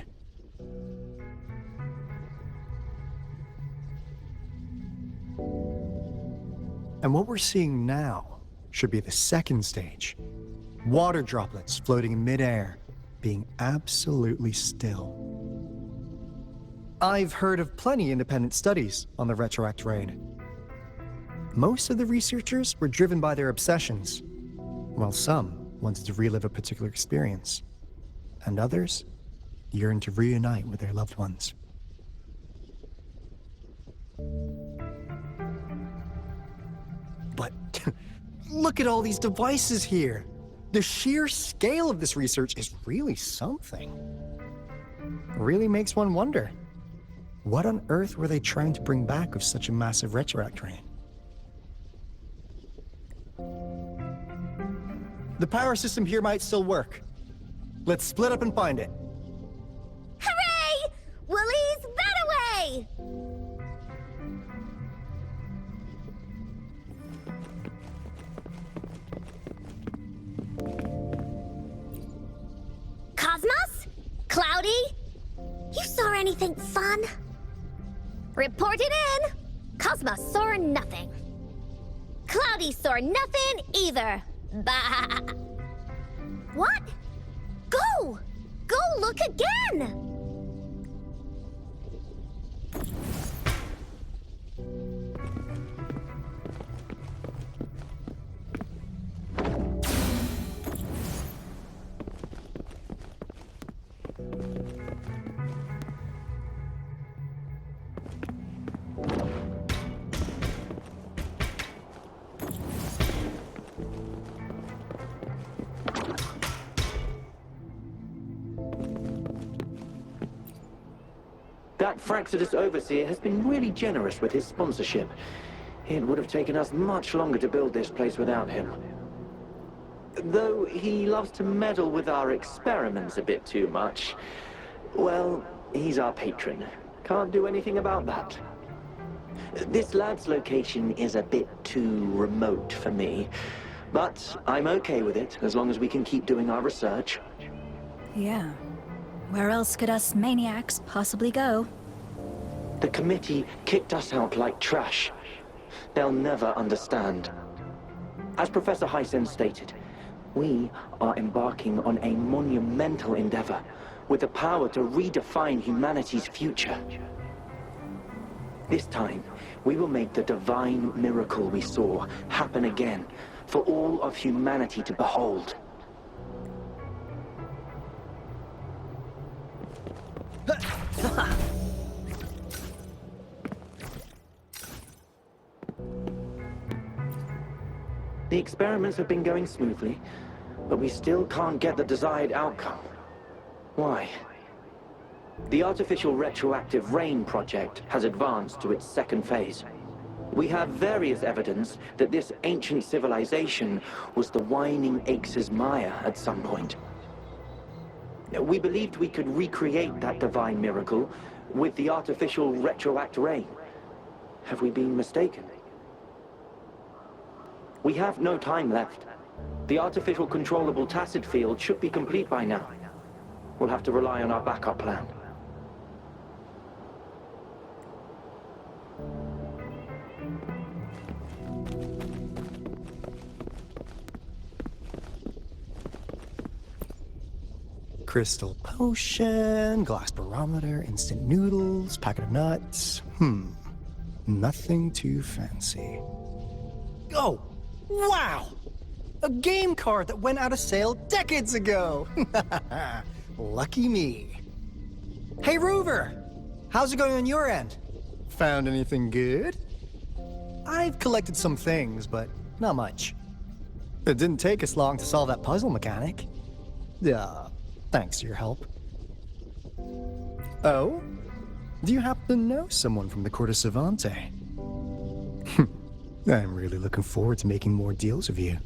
And what we're seeing now should be the second stage. Water droplets floating in midair, being absolutely still. I've heard of plenty independent studies on the retroact rain. Most of the researchers were driven by their obsessions, while some wanted to relive a particular experience, and others yearned to reunite with their loved ones. But look at all these devices here. The sheer scale of this research is really something. It really makes one wonder, what on earth were they trying to bring back with such a massive retroact rain? The power system here might still work. Let's split up and find it. Hooray! Willie's that away! Cosmos? Cloudy? You saw anything fun? Report it in! Cosmos saw nothing. Cloudy saw nothing either. Bah! What? Go! Go look again! That Fraxidus overseer has been really generous with his sponsorship. It would have taken us much longer to build this place without him. Though he loves to meddle with our experiments a bit too much. Well, he's our patron. Can't do anything about that. This lab's location is a bit too remote for me, but I'm okay with it as long as we can keep doing our research. Yeah. Where else could us maniacs possibly go? The committee kicked us out like trash. They'll never understand. As Professor Hysen stated, we are embarking on a monumental endeavor with the power to redefine humanity's future. This time, we will make the divine miracle we saw happen again for all of humanity to behold. The experiments have been going smoothly, but we still can't get the desired outcome. Why? The artificial retroactive rain project has advanced to its second phase. We have various evidence that this ancient civilization was the Whining Aches' Maya at some point. We believed we could recreate that divine miracle with the artificial retroact rain. Have we been mistaken? We have no time left. The artificial controllable tacit field should be complete by now. We'll have to rely on our backup plan. Crystal potion, glass barometer, instant noodles, packet of nuts. Nothing too fancy. Oh, wow! A game card that went out of sale decades ago! Lucky me. Hey, Rover! How's it going on your end? Found anything good? I've collected some things, but not much. It didn't take us long to solve that puzzle mechanic. Thanks to your help. Oh? Do you happen to know someone from the Court of Savante? I'm really looking forward to making more deals with you.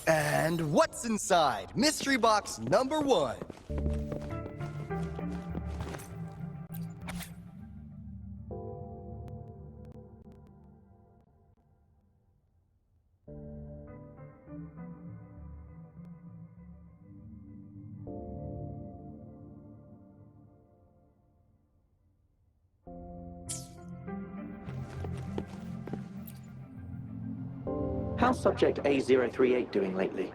And what's inside? Mystery box number 1. How's Subject A038 doing lately?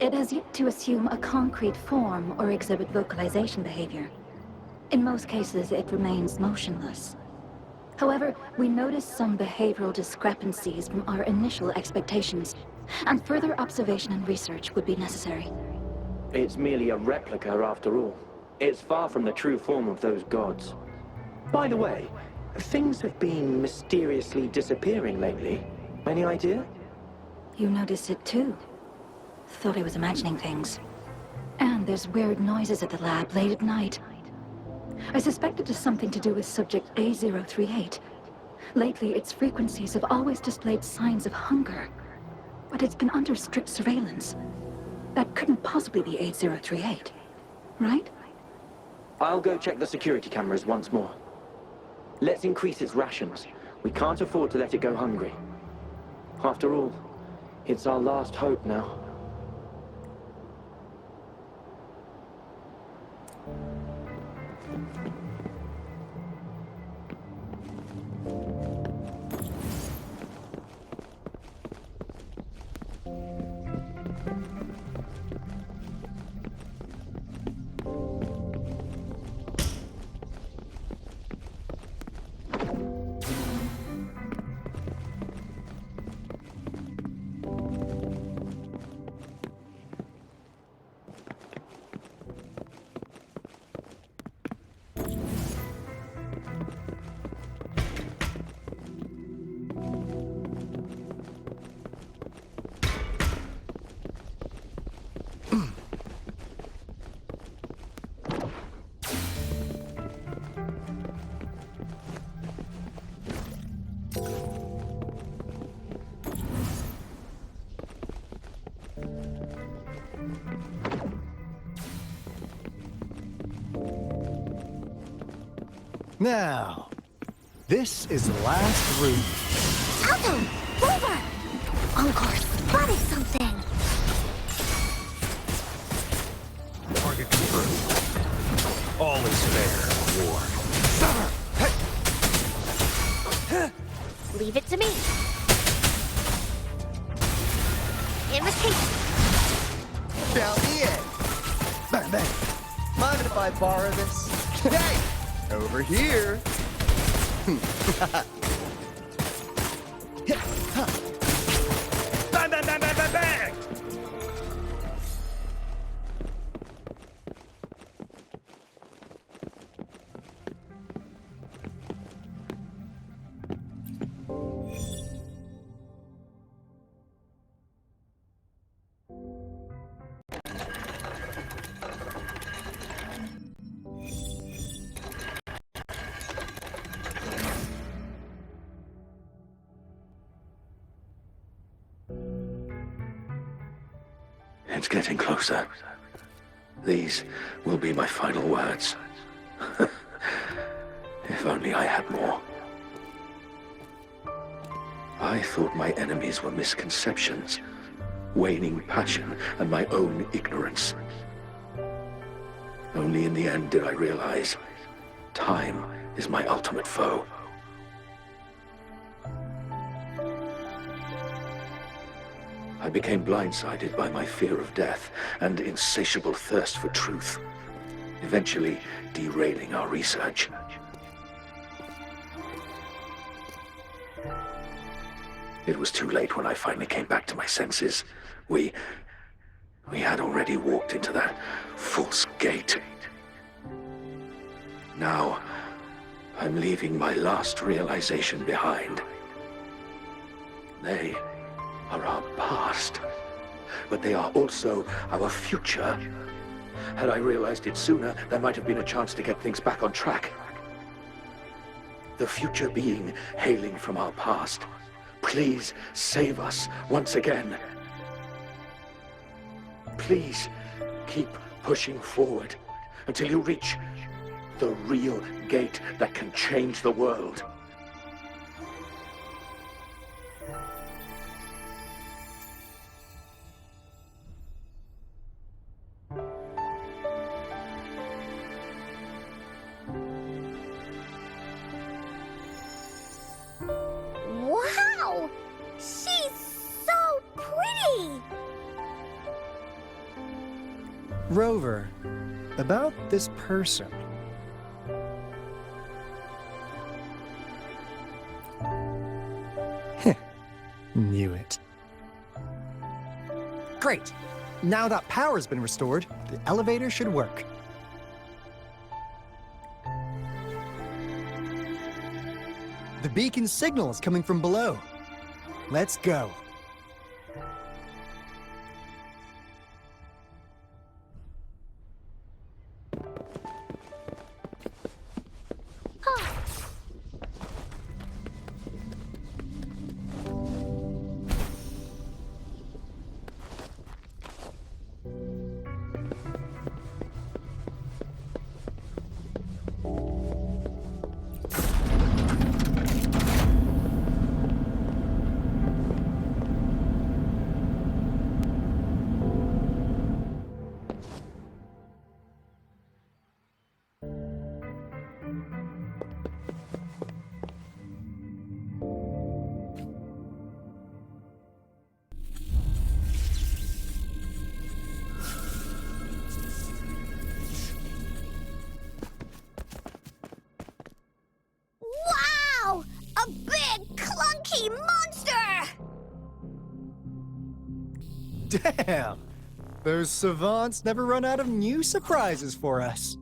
It has yet to assume a concrete form or exhibit vocalization behavior. In most cases, it remains motionless. However, we noticed some behavioral discrepancies from our initial expectations, and further observation and research would be necessary. It's merely a replica after all. It's far from the true form of those gods. By the way, things have been mysteriously disappearing lately. Any idea? You noticed it too. Thought I was imagining things. And there's weird noises at the lab late at night. I suspect it is something to do with subject A038. Lately, its frequencies have always displayed signs of hunger. But it's been under strict surveillance. That couldn't possibly be A038, right? I'll go check the security cameras once more. Let's increase its rations. We can't afford to let it go hungry. After all, it's our last hope now. Now, this is the last room. Aalto! Rover! Encore spotted something! Target confirmed. All is fair in war. Leave it to me. Imitation. Down the end. Bang, bang. Mind if I borrow this? Hey! Over here. Bang, bang, bang, bang, bang, bang! It's getting closer. These will be my final words. If only I had more. I thought my enemies were misconceptions, waning passion, and my own ignorance. Only in the end did I realize time is my ultimate foe. I became blindsided by my fear of death and insatiable thirst for truth, eventually derailing our research. It was too late when I finally came back to my senses. We had already walked into that false gate. Now, I'm leaving my last realization behind. They are our past, but they are also our future. Had I realized it sooner, there might have been a chance to get things back on track. The future being hailing from our past. Please save us once again. Please keep pushing forward until you reach the real gate that can change the world. Wow! She's so pretty! Rover, about this person. Knew it. Great! Now that power's been restored, the elevator should work. The beacon signal is coming from below. Let's go. Wow! A big, clunky monster! Damn! Those savants never run out of new surprises for us.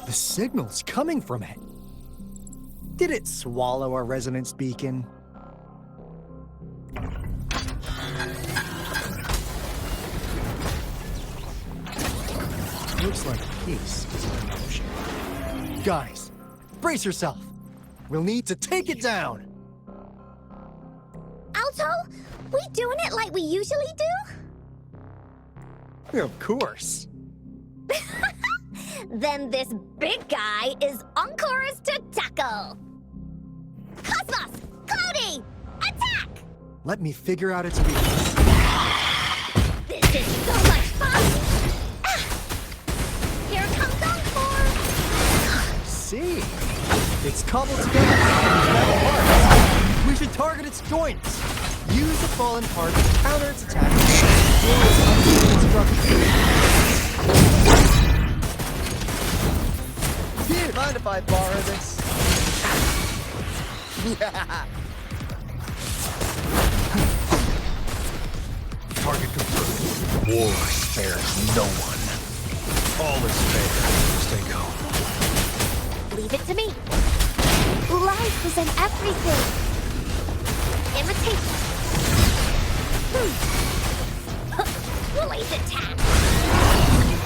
The signal's coming from it. Did it swallow our resonance beacon? Looks like peace is in motion. Guys, brace yourself. We'll need to take it down. Aalto, we doing it like we usually do? Of course. Then this big guy is encores to tackle. Cosmos! Cloudy! Attack! Let me figure out its weakness. This is so much fun! Ah! Here comes Encore! See? It's cobbled together from metal parts. We should target its joints. Use the fallen part to counter its attack and destroy its unstable structure. Here, mind if I borrow this? Target confirmed. War spares no one. All is fair. Stay go. Leave it to me. Life is in everything. Imitate. Woolly's attack.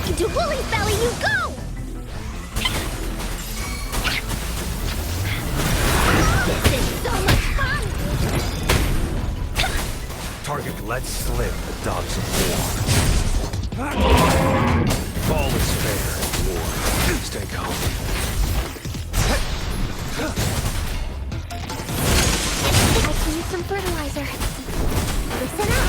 Into Woolly's belly you go! This is so much fun! Target Let slip the dogs of war. All is fair in war. Stay calm. I can use some fertilizer. Listen up.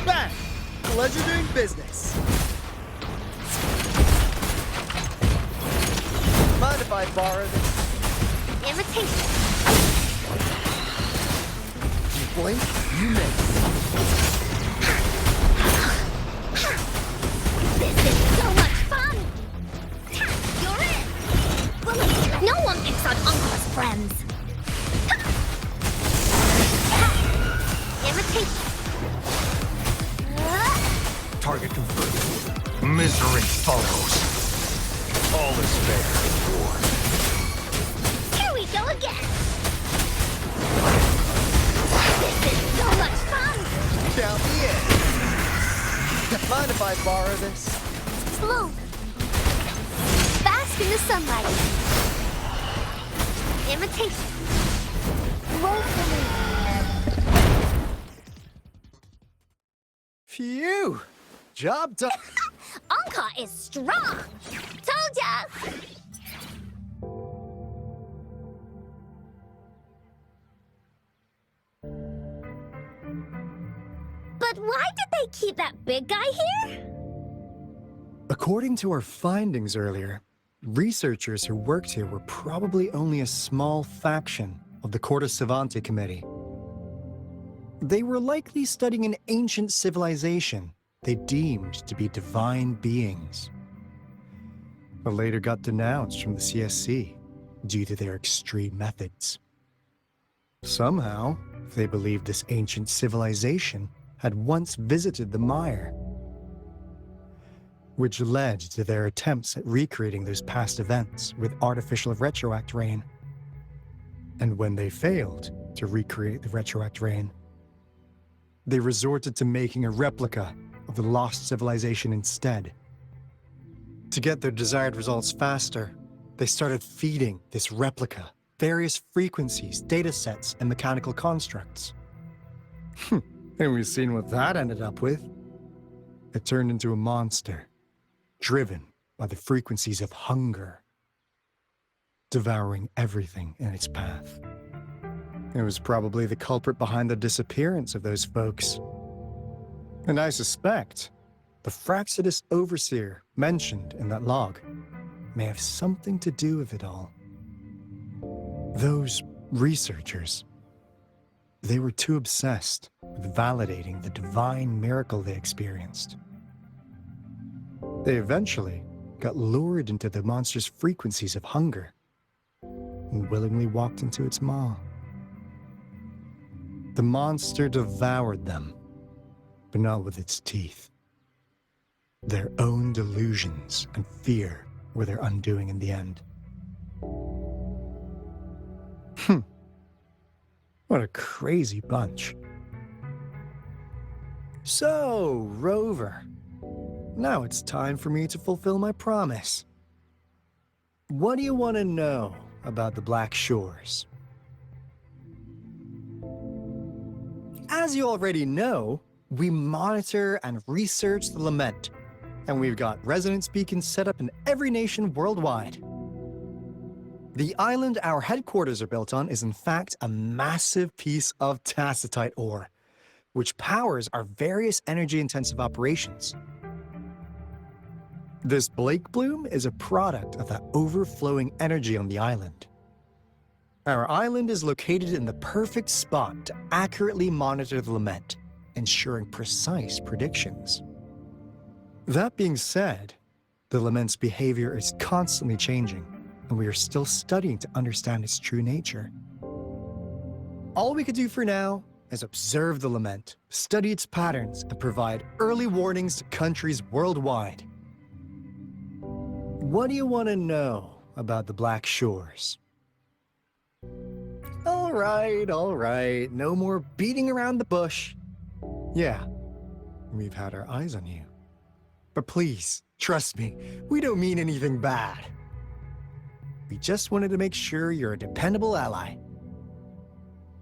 Bang! Pleasure doing business. Mind if I borrow this? Invitation. You blink, you miss. This is so much fun! You're in! No one picks on Encore's friends. Invitation. Target confirmed. Misery follows. All is fair in war. Here we go again! This is so much fun! Count me in. Mind if I borrow this? Slow. Bask in the sunlight. Imitation. Roll for me. Phew! Job done. Encore is strong! Told ya! But why did they keep that big guy here? According to our findings earlier, researchers who worked here were probably only a small faction of the Corte Savante Committee. They were likely studying an ancient civilization they deemed to be divine beings, but later got denounced from the CSC due to their extreme methods. Somehow, they believed this ancient civilization had once visited the mire, which led to their attempts at recreating those past events with artificial retroact rain. And when they failed to recreate the retroact rain, they resorted to making a replica of the lost civilization instead. To get their desired results faster, they started feeding this replica various frequencies, datasets, and mechanical constructs. And we've seen what that ended up with. It turned into a monster, driven by the frequencies of hunger, devouring everything in its path. It was probably the culprit behind the disappearance of those folks. And I suspect the Fraxidus Overseer mentioned in that log may have something to do with it all. Those researchers, they were too obsessed with validating the divine miracle they experienced. They eventually got lured into the monster's frequencies of hunger and willingly walked into its maw. The monster devoured them, but not with its teeth. Their own delusions and fear were their undoing in the end. What a crazy bunch. So, Rover, now it's time for me to fulfill my promise. What do you want to know about the Black Shores? As you already know, we monitor and research the Lament, and we've got resonance beacons set up in every nation worldwide. The island our headquarters are built on is in fact a massive piece of tacitite ore, which powers our various energy-intensive operations. This Blake Bloom is a product of that overflowing energy on the island. Our island is located in the perfect spot to accurately monitor the Lament, ensuring precise predictions. That being said, the Lament's behavior is constantly changing, and we are still studying to understand its true nature. All we could do for now is observe the Lament, study its patterns, and provide early warnings to countries worldwide. What do you want to know about the Black Shores? All right. No more beating around the bush. Yeah, we've had our eyes on you. But please, trust me, we don't mean anything bad. We just wanted to make sure you're a dependable ally.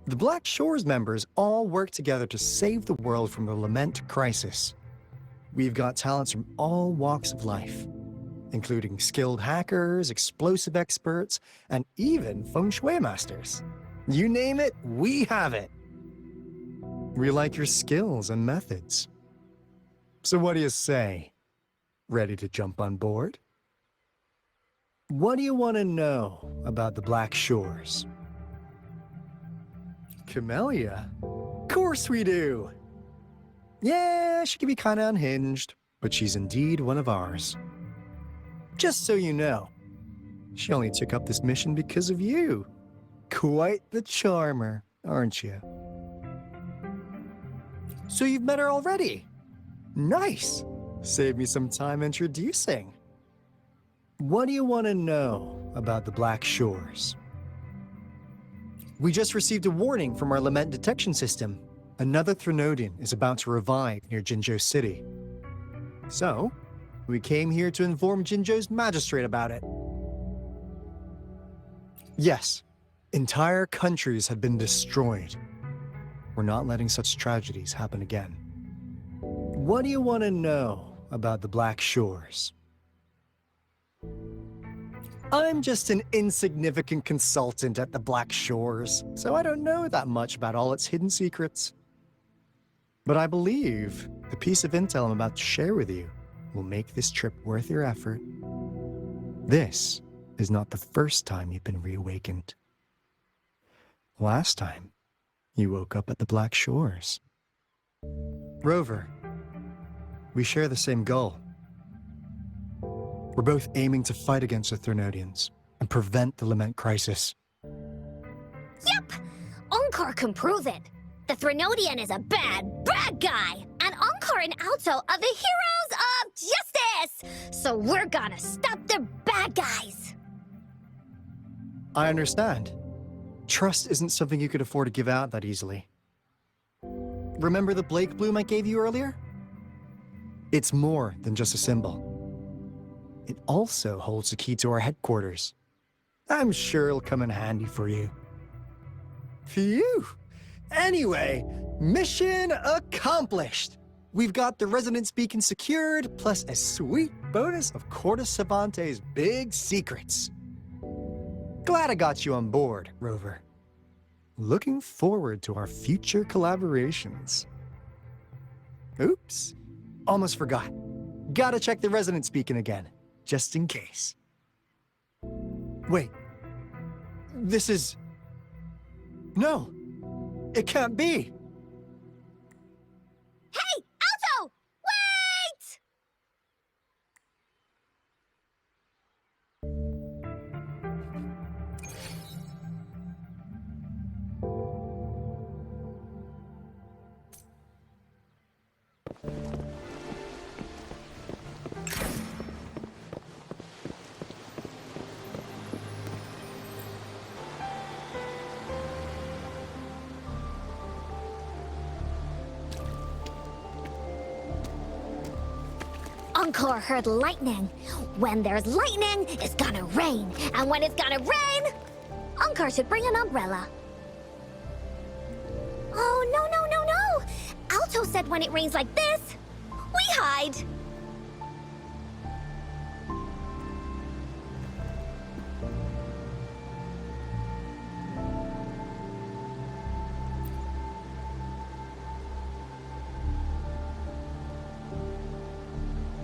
The Black Shores members all work together to save the world from the Lament crisis. We've got talents from all walks of life, including skilled hackers, explosive experts, and even feng shui masters. You name it, we have it. We like your skills and methods. So what do you say? Ready to jump on board? What do you want to know about the Black Shores? Camellya? Of course we do! Yeah, she can be kinda unhinged, but she's indeed one of ours. Just so you know, she only took up this mission because of you. Quite the charmer, aren't you? So you've met her already? Nice! Save me some time introducing. What do you want to know about the Black Shores? We just received a warning from our lament detection system. Another Threnodian is about to revive near Jinzhou City. So, we came here to inform Jinzhou's magistrate about it. Yes, entire countries have been destroyed. We're not letting such tragedies happen again. What do you want to know about the Black Shores? I'm just an insignificant consultant at the Black Shores, so I don't know that much about all its hidden secrets. But I believe the piece of intel I'm about to share with you will make this trip worth your effort. This is not the first time you've been reawakened. Last time, you woke up at the Black Shores. Rover, we share the same goal. We're both aiming to fight against the Threnodians and prevent the Lament crisis. Yep! Encore can prove it. The Threnodian is a bad, bad guy. And Encore and Aalto are the heroes of justice. So we're gonna stop the bad guys. I understand. Trust isn't something you could afford to give out that easily. Remember the Blake Bloom I gave you earlier? It's more than just a symbol. It also holds the key to our headquarters. I'm sure it'll come in handy for you. Phew! Anyway, mission accomplished! We've got the resonance beacon secured, plus a sweet bonus of Corte Savante's big secrets. Glad I got you on board, Rover. Looking forward to our future collaborations. Oops, almost forgot. Gotta check the resonance beacon again, just in case. Wait, this is... No, it can't be. Hey, Aalto! Wait! Encore heard lightning. When there's lightning, it's gonna rain. And when it's gonna rain, Encore should bring an umbrella. Oh, no. Aalto said when it rains like this, we hide.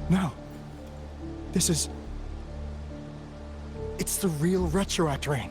No. This is... It's the real Retroact Ring.